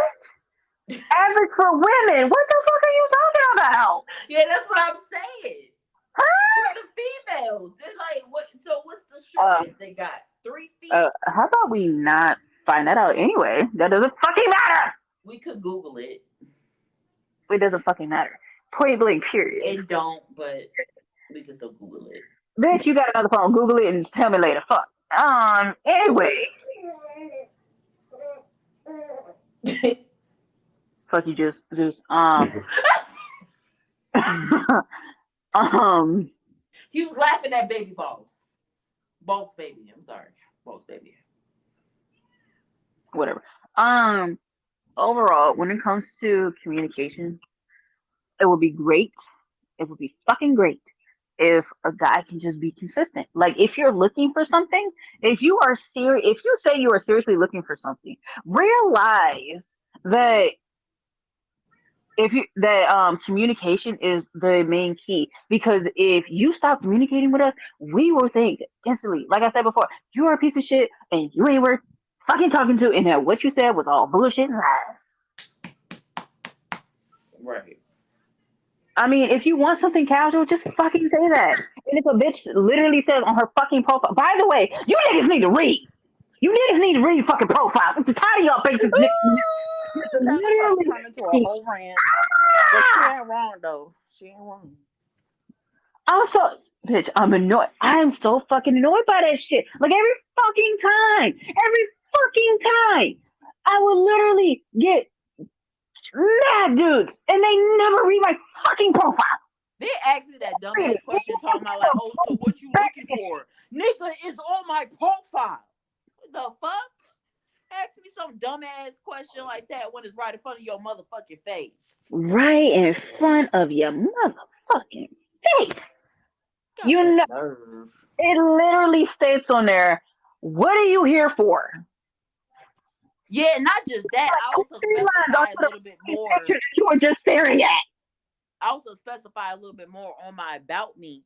Average for women? What the fuck are you talking about? yeah, that's what I'm saying. For Huh? the females, they're like, what? So what's the shortest they got? 3 feet. How about we not find that out anyway? That doesn't fucking matter. We could Google it. It doesn't fucking matter. Point blank, period. It don't, but we can still Google Bitch, you got another phone. Google it and tell me later. Fuck. Anyway. it. Fuck you, Zeus. Um, He was laughing at baby boss. Boss baby. I'm sorry. Boss baby. whatever. Overall, when it comes to communication, it would be great. It would be fucking great if a guy can just be consistent. Like if you're looking for something, if you say you are seriously looking for something, realize that communication is the main key, because if you stop communicating with us, we will think instantly, like I said before, you are a piece of shit and you ain't worth fucking talking to, and that what you said was all bullshit and lies. Right. I mean, if you want something casual, just fucking say that. And if a bitch literally says on her fucking profile, by the way, you niggas need to read. You niggas need to read fucking profiles. I'm tired of y'all basic That's about to literally turn into a fucking, whole rant. But she ain't wrong though. She ain't wrong. I'm so, bitch, I'm annoyed. I'm so fucking annoyed by that shit. Like every fucking time, I would literally get mad dudes, and they never read my fucking profile. They asked me that dumbass question talking about like, oh, so what you looking for? Nigga is on my profile. What the fuck? Ask me some dumbass question like that when it's right in front of your motherfucking face. Right in front of your motherfucking face. Got You that know, nerve. it literally states on there, what are you here for? Yeah, not just that. I also Three lines specify a onto the little bit fucking more. picture that you were just staring at. I also specify a little bit more on my about me,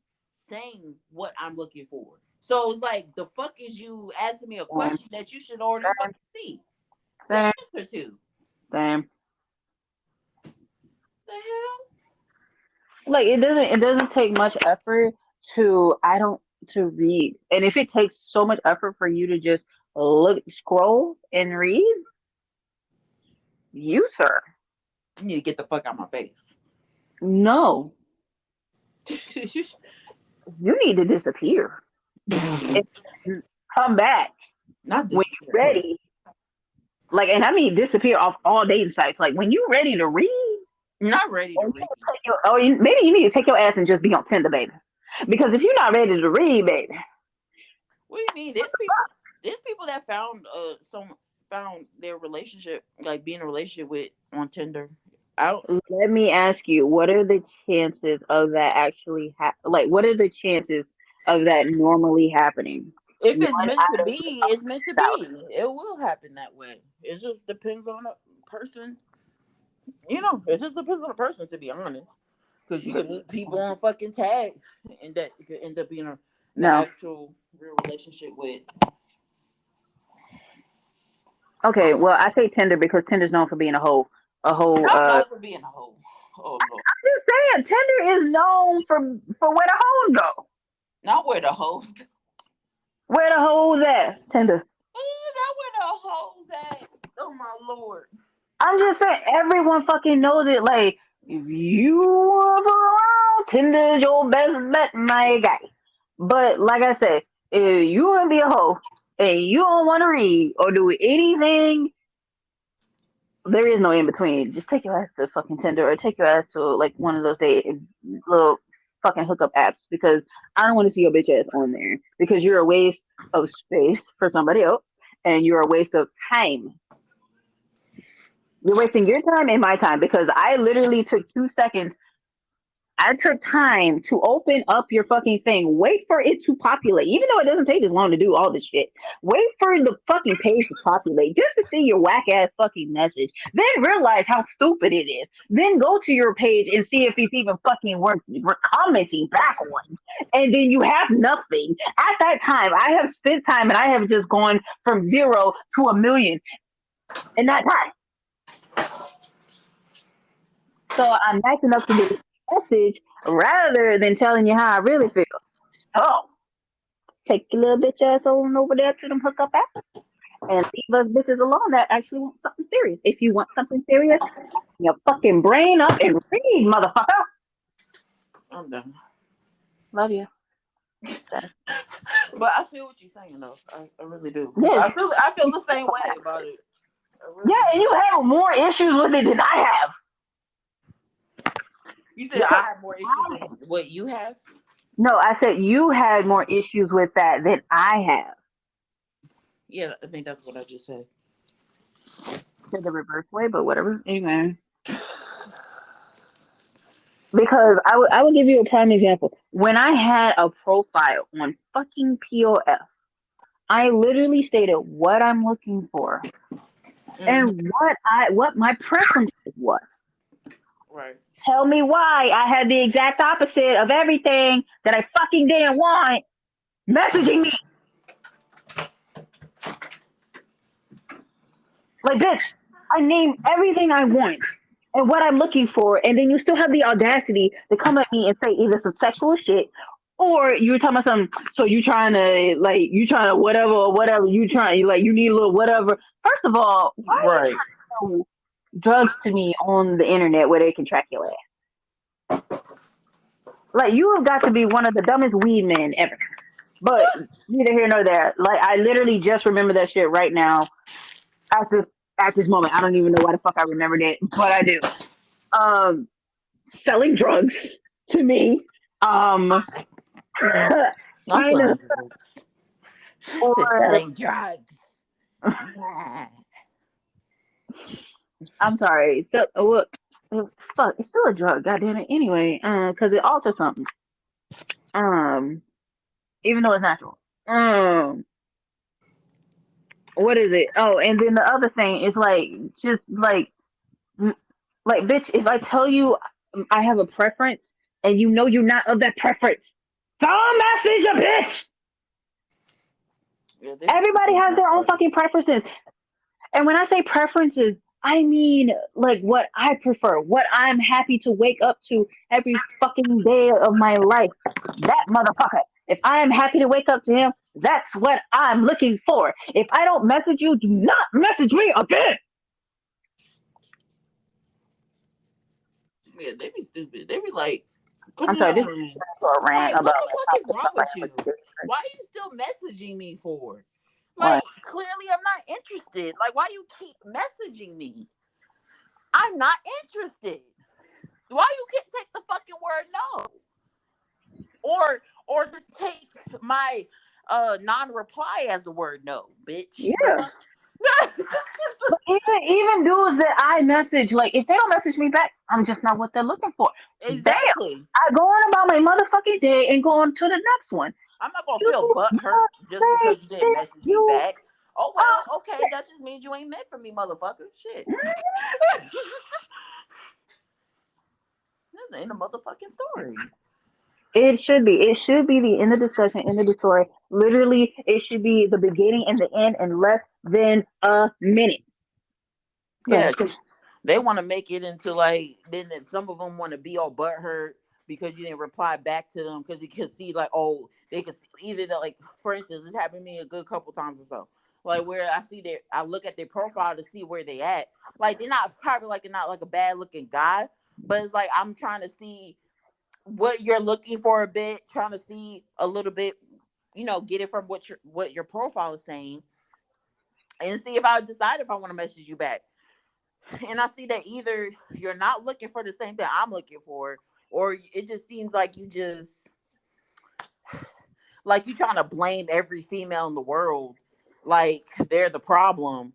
saying what I'm looking for. So it's like the fuck is you asking me a Same, question that you should already fucking see the same, answer to? same. The hell? Like it doesn't take much effort to read. And if it takes so much effort for you to just scroll and read, you sir, You need to get the fuck out of my face. no, you need to disappear. And come back Not when you're disappear. ready. Like, and I mean disappear off all dating sites. Like when you're ready to read, Not ready to or, read. maybe you need to take your ass and just be on Tinder, baby. Because if you're not ready to read, baby, What do you mean? There's people that found their relationship, like being in a relationship with on Tinder. I don't. let me ask you, what are the chances of that actually like what are the chances of that normally happening? If One it's meant to out of be, it's meant to be. 1,000. It will happen that way. It just depends on a person. You know, it just depends on the person, to be honest. Because you can meet people on fucking tag, and that you could end up being in an No. actual real relationship with. Okay, well I say Tinder because Tinder's known for being a whole I'm known for being a hoe. Oh Lord, I'm just saying Tinder is known for where the hoes go. not where the hoes. Where the hoes at? Tinder. Not where the hoes at. Oh my Lord. I'm just saying everyone fucking knows it. Like if you are around, Tinder's your best bet, my guy. But like I said, if you wanna be a hoe and you don't want to read or do anything, there is no in between. Just take your ass to fucking Tinder or take your ass to like one of those little fucking hookup apps, because I don't want to see your bitch ass on there because you're a waste of space for somebody else and you're a waste of time. You're wasting your time and my time because I literally took 2 seconds. I took time to open up your fucking thing. Wait for it to populate, even though it doesn't take as long to do all this shit. Wait for the fucking page to populate just to see your whack ass fucking message. Then realize how stupid it is. Then go to your page and see if it's even fucking worth commenting back on. And then you have nothing. At that time, I have spent time and I have just gone from 0 to 1 million in that time. So I'm acting up to the message rather than telling you how I really feel. Oh, take your little bitch ass on over there to them hookup apps and leave us bitches alone that actually want something serious. If you want something serious, your fucking brain up and read, motherfucker. I'm done. Love you. But I feel what you're saying though. I really do. Cause Yes. I feel the same way about it. I Yeah, really and do. you have more issues with it than I have. You said Because I have more issues than what you have. no, I said you had more issues with that than I have. Yeah, I think that's what I just said. To the reverse way, but whatever. Amen. Because I would give you a prime example. When I had a profile on fucking POF, I literally stated what I'm looking for Hmm. and what my preferences was. Right. Tell me why I had the exact opposite of everything that I fucking didn't want messaging me. Like, bitch, I name everything I want and what I'm looking for, and then you still have the audacity to come at me and say either some sexual shit or you're talking about something. So you trying to you trying to whatever you trying like you need a little whatever. First of all, why are you Right. trying to sell drugs to me on the internet where they can track your ass? Like you have got to be one of the dumbest weed men ever. But neither here nor there. Like I literally just remember that shit right now at this moment. I don't even know why the fuck I remembered it, but I do. Um, selling drugs to me. Um, I'm trying to selling drugs. I said or selling drugs. Yeah. I'm sorry. So what? Fuck, it's still a drug. Goddamn it. Anyway, because it alters something. Um, even though it's natural. What is it? Oh, and then the other thing is like just mm, like bitch. If I tell you I have a preference and you know you're not of that preference, don't message a bitch. Yeah, they be Everybody stupid has as their own fuck. fucking preferences. And when I say preferences, I mean like what I prefer, what I'm happy to wake up to every fucking day of my life. That motherfucker. If I am happy to wake up to him, that's what I'm looking for. If I don't message you, do not message me again. Yeah, they be stupid. They be like, come I'm sorry, this is on. for a rant Like, what about the like fuck is how wrong stuff I with have you? to Why are you still messaging me for? Why? Like, clearly I'm not interested. Like, why you keep messaging me? I'm not interested. Why you can't take the fucking word no? Or just take my non-reply as the word no, bitch. The Yeah. fuck? But even dudes that I message, like if they don't message me back, I'm just not what they're looking for. Bam! Exactly. I go on about my motherfucking day and go on to the next one. I'm not gonna You feel butt hurt just because you didn't message message me you back. Oh well, okay, that just means you ain't meant for me, motherfucker. Shit. This ain't a motherfucking story. It should be. It should be the end of discussion, end of the story. Literally, it should be the beginning and the end in less than a minute. Go Yeah, ahead. 'cause they want to make it into like then that some of them want to be all butthurt because you didn't reply back to them because you can see like oh they could see, either like for instance this happened to me a good couple times or so like where I see that I look at their profile to see where they at like they're not probably like they're not like a bad looking guy but it's like I'm trying to see what you're looking for a bit trying to see a little bit get it from what your profile is saying and see if I decide if I want to message you back and I see that either you're not looking for the same thing I'm looking for, or it just seems like you just like you trying to blame every female in the world, like they're the problem.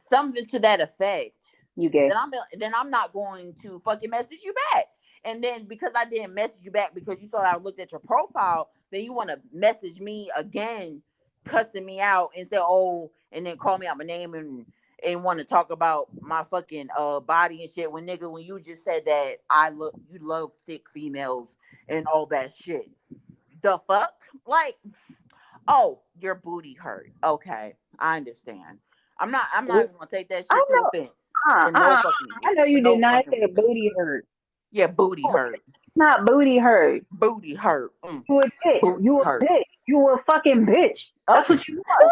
something to that effect, You gay. then I'm not going to fucking message you back. And then because I didn't message you back because you saw I looked at your profile, then you want to message me again, cussing me out and say, oh, and then call me out my name and want to talk about my fucking body and shit when nigga when you just said that you love thick females and all that shit. The fuck? Like, oh, your booty hurt. Okay, I understand. I'm not even gonna take that I shit to know. offense I know for you did no not fucking say reason. booty hurt. Yeah, booty hurt. Not booty hurt. Booty hurt. You a bitch. Booty You a hurt. bitch. You a fucking bitch. That's Okay. what you are.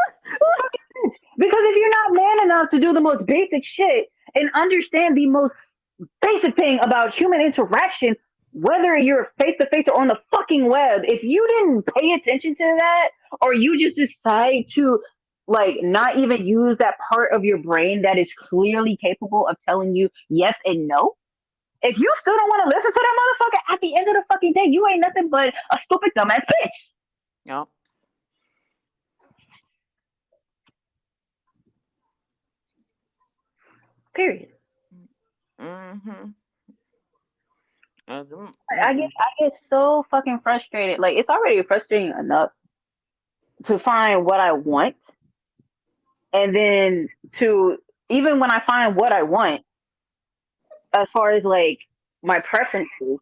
Fucking bitch. Because if you're not man enough to do the most basic shit and understand the most basic thing about human interaction, whether you're face to face or on the fucking web, if you didn't pay attention to that, or you just decide to like not even use that part of your brain that is clearly capable of telling you yes and no, if you still don't want to listen to that motherfucker, at the end of the fucking day, you ain't nothing but a stupid dumbass bitch. Yeah. Period. Mm-hmm. I get so fucking frustrated. Like it's already frustrating enough to find what I want, and then to even when I find what I want, as far as like my preferences,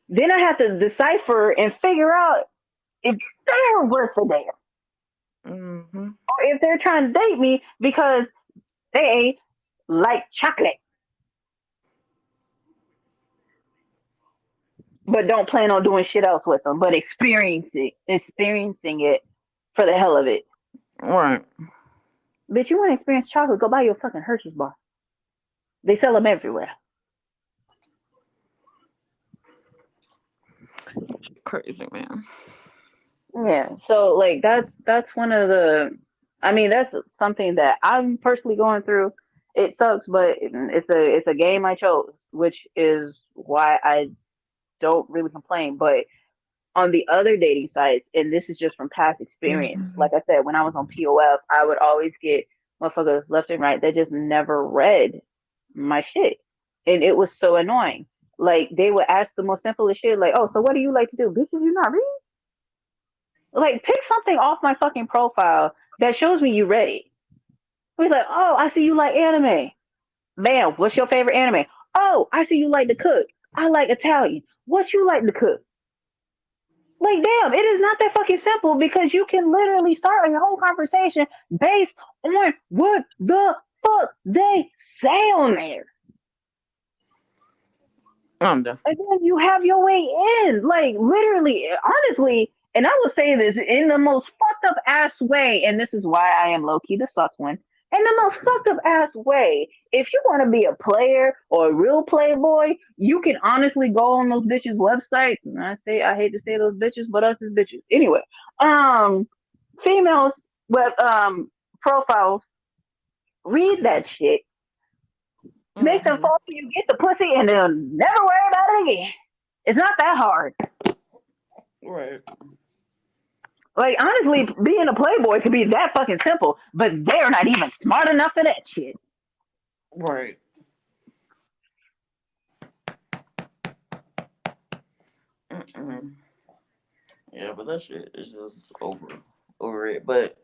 then I have to decipher and figure out if they're worth the damn, Mm-hmm. or if they're trying to date me because they like chocolate, but don't plan on doing shit else with them, but experiencing it for the hell of it. Right. Bitch, you want to experience chocolate? Go buy your fucking Hershey's bar. They sell them everywhere. Crazy man. Yeah. So like that's one of the. I mean, that's something that I'm personally going through. It sucks, but it's a game I chose, which is why I don't really complain. But on the other dating sites, and this is just from past experience, Mm-hmm. like I said, when I was on POF, I would always get motherfuckers left and right that just never read my shit. And it was so annoying. Like they would ask the most simplest shit, like, "Oh, so what do you like to do?" Bitches, you not reading? Like, pick something off my fucking profile that shows me you read it. We're like, "Oh, I see you like anime. Bam, what's your favorite anime? Oh, I see you like to cook. I like Italian. What you like to cook?" Like, damn, it is not that fucking simple because you can literally start a whole conversation based on what the fuck they say on there. I'm done. And then you have your way in. Like, literally, honestly, and I will say this in the most fucked up ass way, and this is why I am low key the sus one. In the most fucked up ass way, if you want to be a player or a real playboy, you can honestly go on those bitches' websites. And I hate to say those bitches, but us as bitches. Anyway, um, females with profiles, read that shit, make them Mm-hmm. fall for you, get the pussy, and they'll never worry about it again. It's not that hard. Right. Like honestly, being a playboy could be that fucking simple, but they're not even smart enough for that shit. Right. Mm-mm. Yeah, but that shit is just over it. But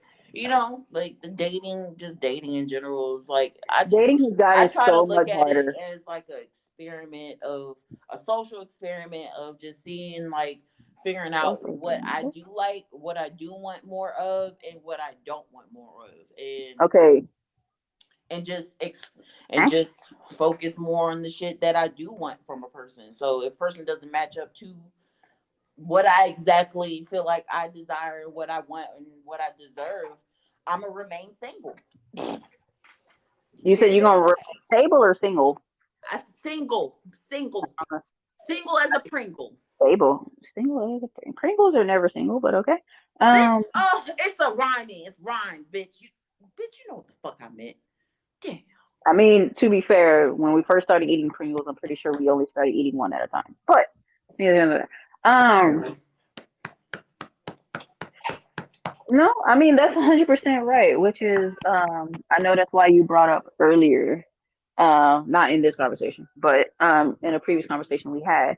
like the dating, just dating in general is like Dating has I gotten try to so look much at it harder. as like a social experiment of just seeing like figuring out what I do like, what I do want more of, and what I don't want more of, Okay. and just and Huh? just focus more on the shit that I do want from a person. So if person doesn't match up to what I exactly feel like I desire and what I want and what I deserve, I'm gonna remain single. You said Period. you're End gonna of remain story. stable or single? I single as a Pringle. Stable. Single is a thing. Pringles are never single, but okay. Bitch, Um, oh, it's a rhyming. It's rhymes, bitch, you know what the fuck I meant. Damn. I mean, to be fair, when we first started eating Pringles, I'm pretty sure we only started eating one at a time. But neither here nor there. No, I mean that's 100% right. Which is, I know that's why you brought up earlier, not in this conversation, but in a previous conversation we had,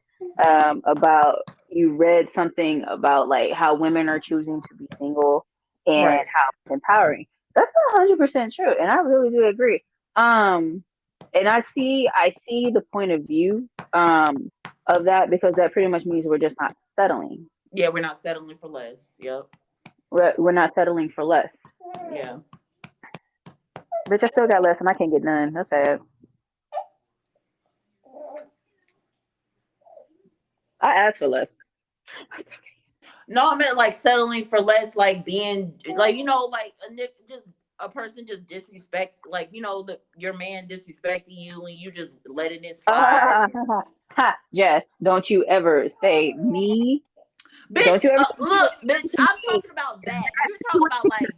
about you read something about like how women are choosing to be single and Right. how it's empowering. That's 100% true, and I really do agree. Um, and I see the point of view of that, because that pretty much means we're just not settling. Yeah, we're not settling for less. Yep. We're not settling for less. Yeah. Bitch, I still got less and I can't get none. That's sad. I asked for less. No, I meant like settling for less, like being like like just a person just disrespect, like your man disrespecting you and you just letting it slide. Ha, Jess, don't you ever say me. Don't Bitch, you ever look, bitch, say I'm me. talking about that. You're talking about like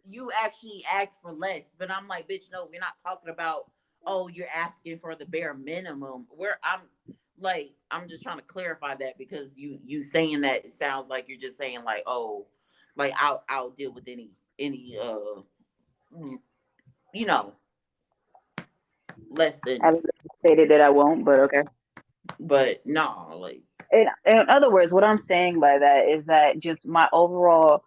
you actually ask for less, but I'm like, bitch, no, we're not talking about. Oh, you're asking for the bare minimum. Where I'm just trying to clarify that because you saying that it sounds like you're just saying like, oh, like I'll deal with any mm, you know less I than, haven't stated that I won't, but okay. but no, like In other words, what I'm saying by that is that just my overall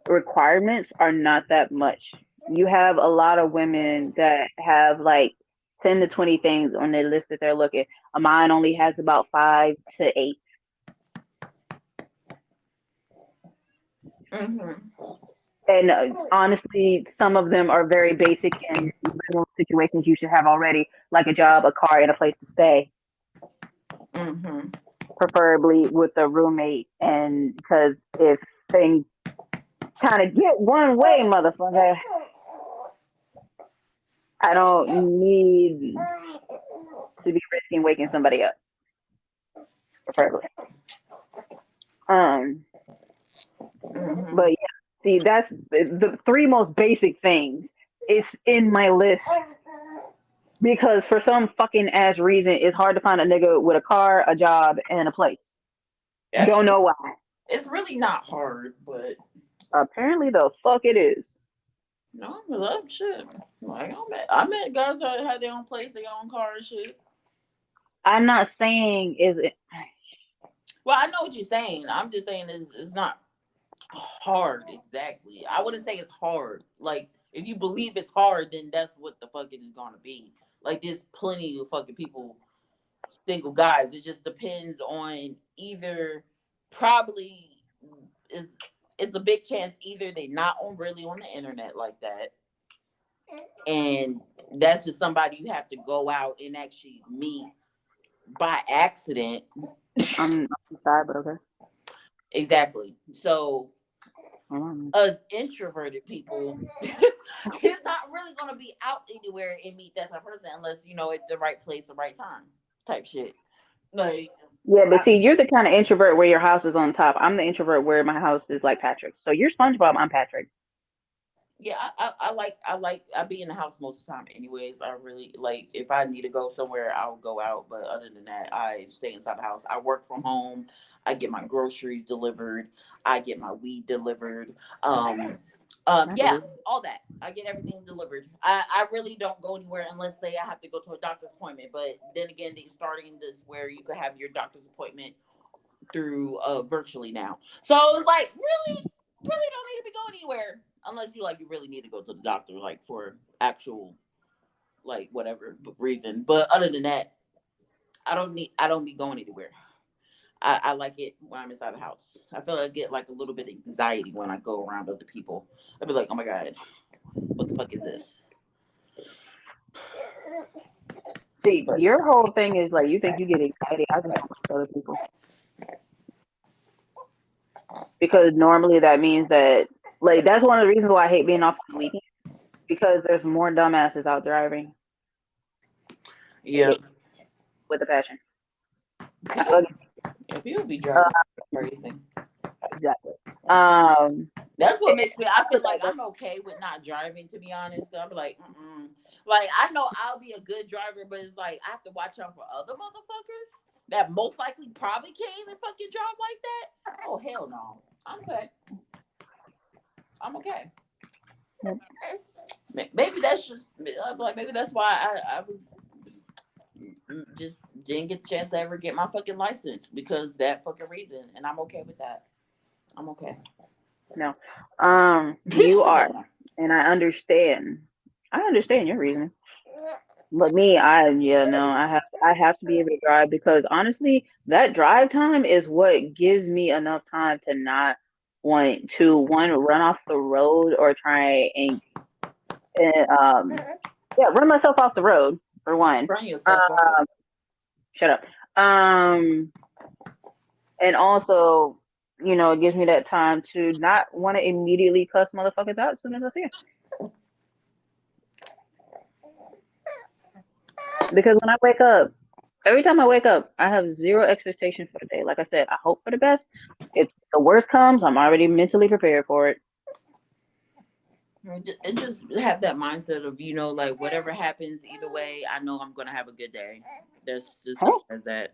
requirements are not that much. You have a lot of women that have like 10 to 20 things on their list that they're looking. Mine only has about 5 to 8. mm-hmm, And honestly, some of them are very basic and little situations you should have already, like a job, a car, and a place to stay, mm-hmm. preferably with a roommate. And because if things kind of get one way, motherfucker, I don't need to be risking waking somebody up, preferably. Um, but Mm-hmm. yeah, see, that's the three most basic things. It's in my list because for some fucking ass reason, it's hard to find a nigga with a car, a job, and a place. Don't Actually, know why. it's really not hard, but Apparently, the fuck it is. no, I love shit. Like I met guys that had their own place, their own car and shit. I'm not saying is it. Well, I know what you're saying. I'm just saying it's not hard exactly. I wouldn't say it's hard. Like if you believe it's hard, then that's what the fuck it is gonna be. Like there's plenty of fucking people, single guys. It just depends on either probably is it's a big chance either they not on really on the internet like that, and that's just somebody you have to go out and actually meet by accident. I'm sorry, but okay. Exactly. So Um, us introverted people, it's not really gonna be out anywhere and meet that type of person unless at the right place, the right time, type shit. Like, yeah, but I, see, you're the kind of introvert where your house is on top. I'm the introvert where my house is like Patrick's. So you're SpongeBob, I'm Patrick. yeah, I be in the house most of the time. Anyways, I really like if I need to go somewhere, I'll go out. But other than that, I stay inside the house. I work from home. I get my groceries delivered. I get my weed delivered. I Yeah, believe. all that. I get everything delivered. I really don't go anywhere unless say I have to go to a doctor's appointment. But then again, they starting this where you could have your doctor's appointment through virtually now. So it's like really don't need to be going anywhere unless you really need to go to the doctor like for actual like whatever reason. But other than that, I don't be going anywhere. I like it when I'm inside the house. I feel like I get like a little bit of anxiety when I go around other people. I'd be like, oh my god, what the fuck is this? See, But your whole thing is like you think you get anxiety. I just don't like other people because normally that means that like that's one of the reasons why I hate being off on the weekend because there's more dumbasses out driving. Hate yeah, it with a passion. Not people ugly. yeah, people be Uh, driving crazy. exactly. Um, That's what and makes me. I feel like that's I'm okay with not driving. To be honest, I'll be like, mm-mm. Like I know I'll be a good driver, but it's like I have to watch out for other motherfuckers that most likely probably can't even fucking drive like that. Oh hell no, I'm good. I'm okay. Yep. Maybe that's just like maybe that's why I was just didn't get the chance to ever get my fucking license because that fucking reason, and I'm okay with that. I'm okay. No. You are, and I understand. I understand your reason. But me, yeah, no, I have to be able to drive because honestly, that drive time is what gives me enough time to not want to one run off the road or try and yeah, run myself off the road for one. Run yourself over. Um, shut up. Um, and also, it gives me that time to not want to immediately cuss motherfuckers out as soon as I see 'em. Because when I wake up, every time I wake up, I have zero expectation for the day. Like I said, I hope for the best. If the worst comes, I'm already mentally prepared for it. And just have that mindset of like whatever happens either way, I know I'm gonna have a good day. That's just Hey, simple as that.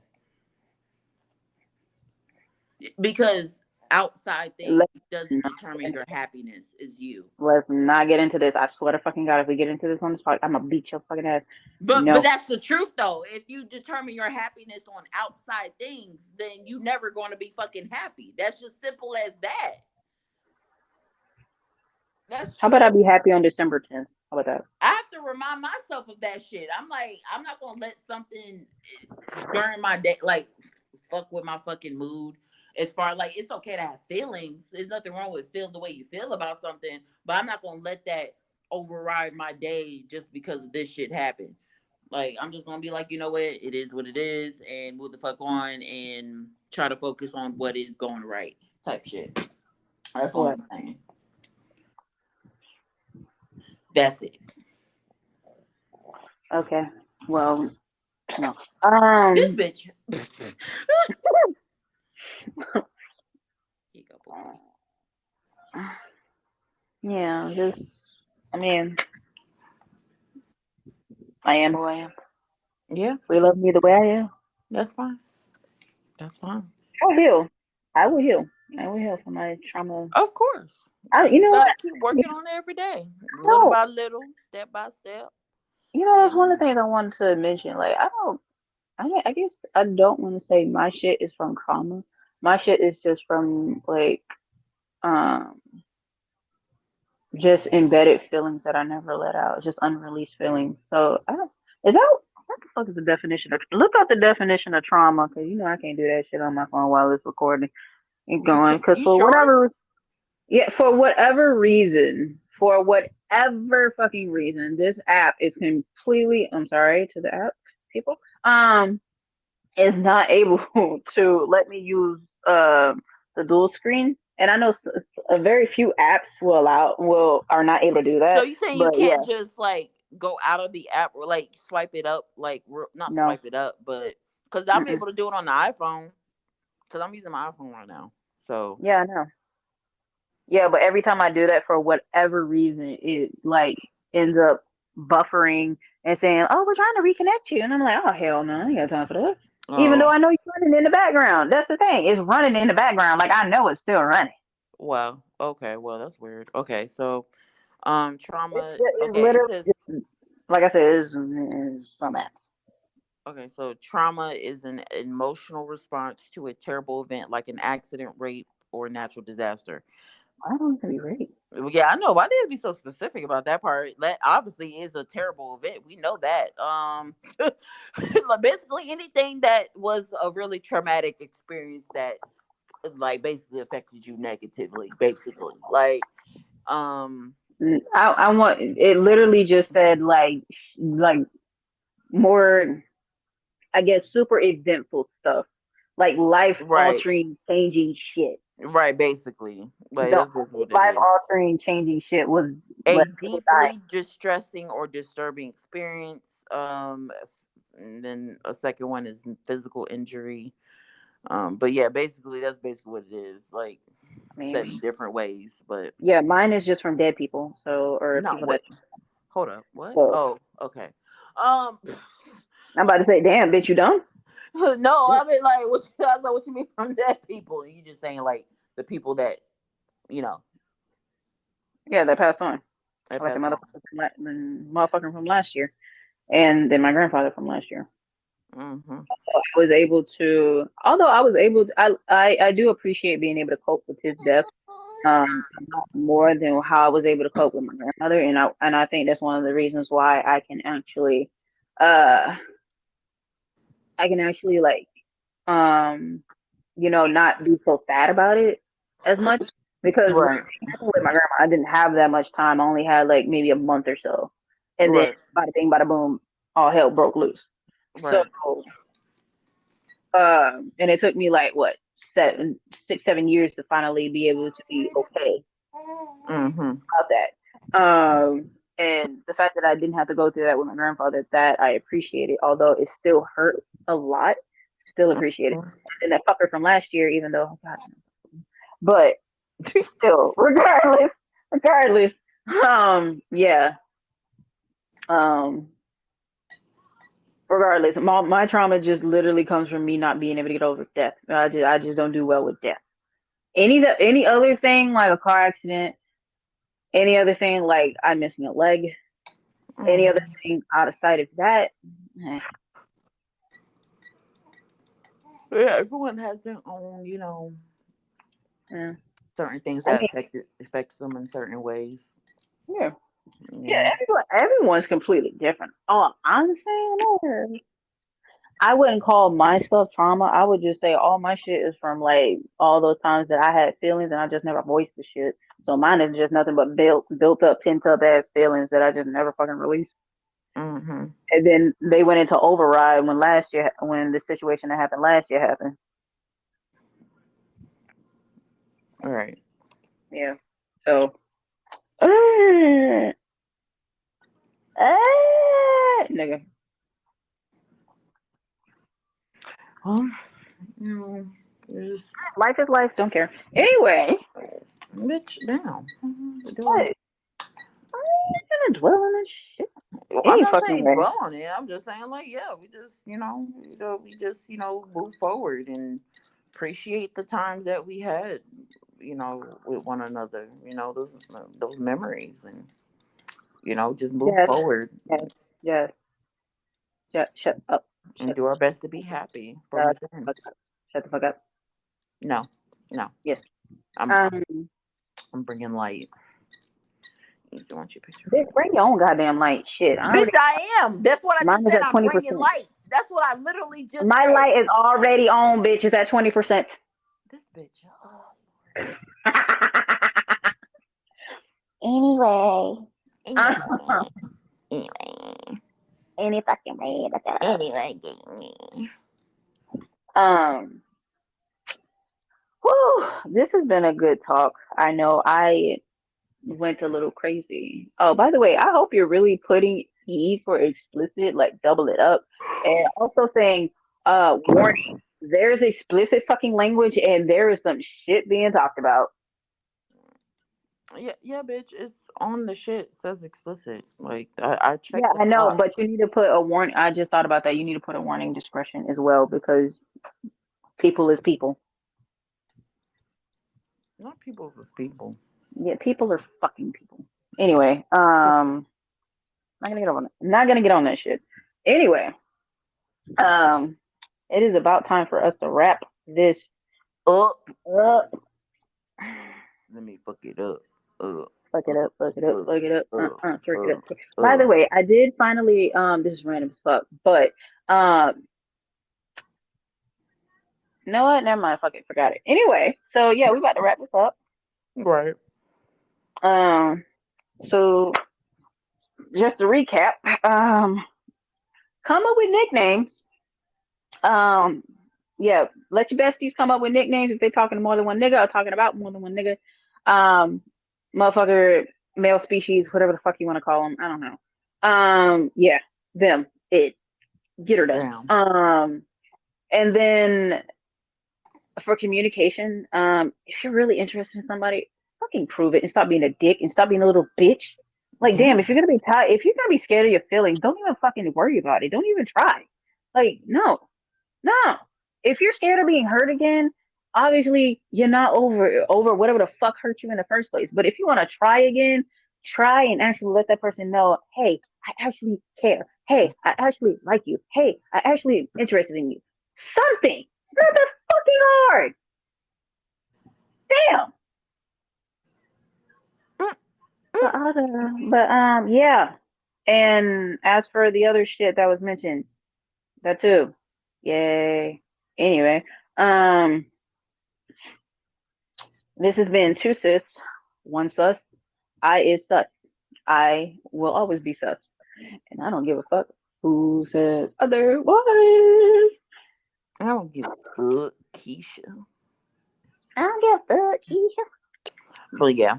Because outside things let's doesn't not determine get your happiness. Is you. let's not get into this. I swear to fucking God, if we get into this on this podcast, I'm gonna beat your fucking ass. But No. that's the truth though. If you determine your happiness on outside things, then you never going to be fucking happy. That's just simple as that. That's How about I true. be happy on December 10th? How about that? I have to remind myself of that shit. I'm like, I'm not gonna let something during my day like fuck with my fucking mood. As far like it's okay to have feelings. There's nothing wrong with feeling the way you feel about something, but I'm not gonna let that override my day just because this shit happened. Like I'm just gonna be like, you know what, it is what it is, and move the fuck on and try to focus on what is going right, type shit. That's all What? I'm saying. That's it. Okay. Well, no. This bitch. Here you go, boo. Yeah, just, I mean, I am who I am. Yeah, We love me the way I am. that's fine. That's fine. I'll heal. I will heal. I will heal from my trauma. Of course. You You know got what? to keep working on it every day, little No, by little, step by step. that's one of And the things I wanted to mention. Like, I don't, I guess I don't want to say my shit is from trauma. My shit is just from like, um, just embedded feelings that I never let out, just unreleased feelings. So I don't. Is that what the fuck is the definition of? Look up the definition of trauma, because I can't do that shit on my phone while it's recording and going. Because you sure? yeah, for whatever fucking reason, this app is completely. I'm sorry to the app people. Is not able to let me use the dual screen. And I know a very few apps will are not able to do So that. you saying you But yeah, can't just like go out of the app or like swipe it up, like not no. swipe it up, but because I'm Mm-mm. able to do it on the iPhone because I'm using my iPhone right now. So Yeah, I know. Yeah, but every time I do that, for whatever reason, it like ends up buffering and saying, "Oh, we're trying to reconnect you," and I'm like, "Oh hell no, I ain't got time for that." Even though oh I know you're running in the background. That's the thing. It's running in the background. Like I know it's still running. wow, okay, well that's weird. Okay, so trauma. It's Okay, it literally says just, like I said, it's some apps. okay, so trauma is an emotional response to a terrible event like an accident, rape, or natural disaster. I don't even be ready. Well, yeah, I know. Why did it be so specific about that part? That obviously is a terrible event. We know that. Like, basically anything that was a really traumatic experience that like basically affected you negatively. Basically, um, I want it. Literally just said like more. I guess super eventful stuff, like life right, altering, changing shit. right. Basically, like The that's just only what it life is. altering, changing shit was A when people died. deeply distressing or disturbing experience. And then a second one is physical injury. But yeah, basically that's basically what it is. Like I said in mean, different ways, but yeah, mine is just from dead people. So or no, people that. wait, hold up, what? So Oh, okay. Um, I'm about to say, damn, bitch, you dumb? no, I mean like, what? I was like, what you mean from dead people? And you just saying like the people that you know Yeah, they passed on. I Like the passed on. motherfucker from last year, and then my grandfather from last year. Mm-hmm. So I was able to, although I was able to, I do appreciate being able to cope with his death a lot more than how I was able to cope with my grandmother, and I think that's one of the reasons why uh, I can actually like um not be so sad about it as much because when Right. it happened with my grandma, I didn't have that much time. I only had like maybe a month or so, and then Right. bada bing, bada boom, all hell broke loose. So, Right. and it took me like what 7 years to finally be able to be okay Mm-hmm. about that. And the fact that I didn't have to go through that with my grandfather, that I appreciate it, although it still hurt a lot. Still appreciate it. And that fucker from last year, even though, God, but still, regardless, yeah, um, regardless, my trauma just literally comes from me not being able to get over death. I just don't do well with death. Any other thing like a car accident, any other thing like I'm missing a leg, any other Mm-hmm. thing out of sight of that, eh, Yeah, everyone has their own, eh. certain things I that mean, affects them in certain ways. yeah, yeah, Yeah. everyone's completely different. All I'm saying is, I wouldn't call my stuff trauma. I would just say all my shit is from like all those times that I had feelings and I just never voiced the shit. So mine is just nothing but built up, pent up ass feelings that I just never fucking released. Mm-hmm. And then they went into override when the situation that happened last year happened. All right. Yeah. So, uh, nigga, Well, you know, just life is life. Don't care. Anyway, bitch down. what? I ain't gonna dwell on this shit I'm any not fucking saying way. dwell on it. I'm just saying like, yeah, we just, we just, move forward and appreciate the times that we had, with one another. Those memories, and just move Yes, forward yes, yes. Shut up. and Shut, do our best to be happy from shut the within. fuck up. Shut the fuck up. No, no, Yes. I'm I'm, Um, I'm bringing light. I want you picture. bitch, bring your own goddamn light. Shit, I Bitch, already. I am. That's what I just Mine is said. at I'm bringing 20%. lights. That's what I literally just My said. light is already on, bitch. It's at 20%. This bitch. Oh. Anyway, Anyway, anyway, any fucking way. anyway. Um, whew, this has been a good talk. I know I went a little crazy. Oh, by the way, I hope you're really putting E for explicit, like double it up, and also saying, warning. There's explicit fucking language, and there is some shit being talked about. Yeah, yeah, bitch. It's on the shit. It says explicit. Like I Yeah, checked the I know, font. but you need to put a warning. I just thought about that. You need to put a warning discretion as well because people is people. Not people with people. Yeah, people are fucking people. Anyway, not gonna get on that shit. Anyway, um, it is about time for us to wrap this Up. up. Let me fuck it up. Up. Fuck it Up. up, fuck it up, Up. fuck it up, Up. fuck it up. Up. By the Up. way, I did finally, this is random as fuck, but, you know what? Never mind, fuck it, forgot it. Anyway, so yeah, we about to wrap this up. Right. Um, so just to recap, come up with nicknames. Um, yeah, let your besties come up with nicknames if they're talking to more than one nigga or talking about more than one nigga. Um, motherfucker, male species, whatever the fuck you want to call them. I don't know. Yeah, them, it, get her done. Damn. And then for communication, if you're really interested in somebody, fucking prove it and stop being a dick and stop being a little bitch. Like, damn, Damn. if you're gonna be tired, if you're gonna be scared of your feelings, don't even fucking worry about it. Don't even try. Like, no, no. If you're scared of being hurt again, obviously you're not over whatever the fuck hurt you in the first place. But if you want to try again, try and actually let that person know, hey, I actually care. Hey, I actually like you. Hey, I actually interested in you. Something. It's not that fucking hard. Damn. Yeah. And as for the other shit that was mentioned, that too. Yay. Anyway, um, this has been two sis, one sus. I is sus. I will always be sus, and I don't give a fuck who says otherwise. I don't give a fuck, Keisha. I don't give a fuck. Keisha. But yeah.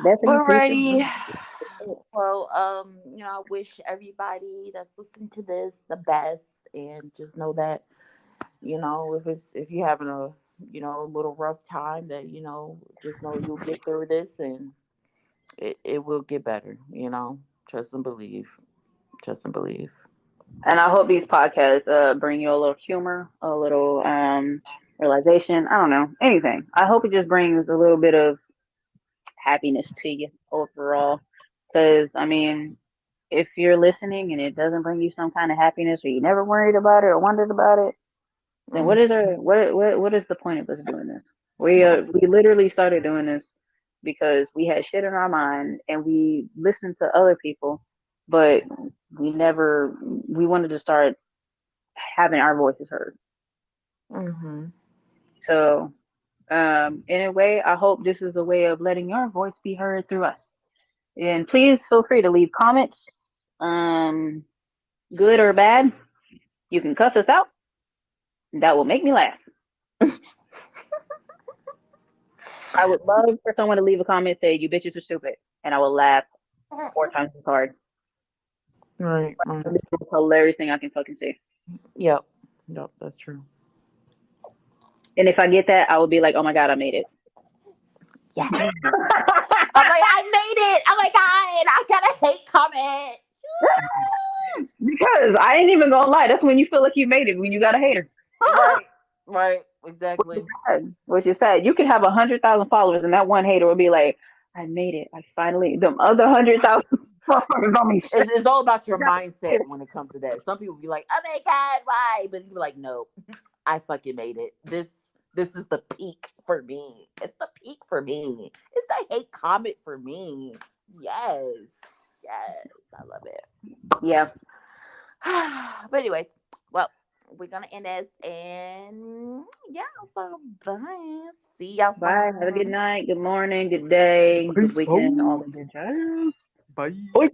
Bethany Keisha. Alrighty. Well, I wish everybody that's listening to this the best, and just know that, if you're having a, a little rough time, that, just know you'll get through this, and it will get better, Trust and believe. Trust and believe. And I hope these podcasts bring you a little humor, a little realization. I don't know, anything. I hope it just brings a little bit of happiness to you overall. Because I mean, if you're listening and it doesn't bring you some kind of happiness, or you never worried about it or wondered about it, then Mm, what is the point of us doing this? We literally started doing this because we had shit in our mind and we listened to other people, but we wanted to start having our voices heard. mm-hmm. So, in a way, I hope this is a way of letting your voice be heard through us. And please feel free to leave comments, um, good or bad. You can cuss us out. That will make me laugh. I would love for someone to leave a comment say you bitches are stupid, and I will laugh 4 times as hard. Right, right. This is the hilarious thing I can fucking say. Yep. Yep, that's true. And if I get that, I will be like, oh my god, I made it. Yes. I'm like, I made it. Oh my god, I got a hate comment. Because I ain't even gonna lie, that's when you feel like you made it, when you got a hater. Right, right, Which is exactly. sad. Which is sad. You could have 100,000 followers, and that one hater will be like, "I made it. I finally." The other 100,000 followers don't mean shit. It's all about your mindset when it comes to that. Some people be like, "Oh my god, why?" But you be like, "No, I fucking made it. This is the peak for me. It's the peak for me. It's the hate comment for me. Yes, yes, I love it." Yeah. But anyways, well, we're gonna end this, and yeah, so bye. See y'all Bye. Have a good soon. night. Good morning. Good day. Good Peace weekend. All out. the good jazz. Bye. Bye.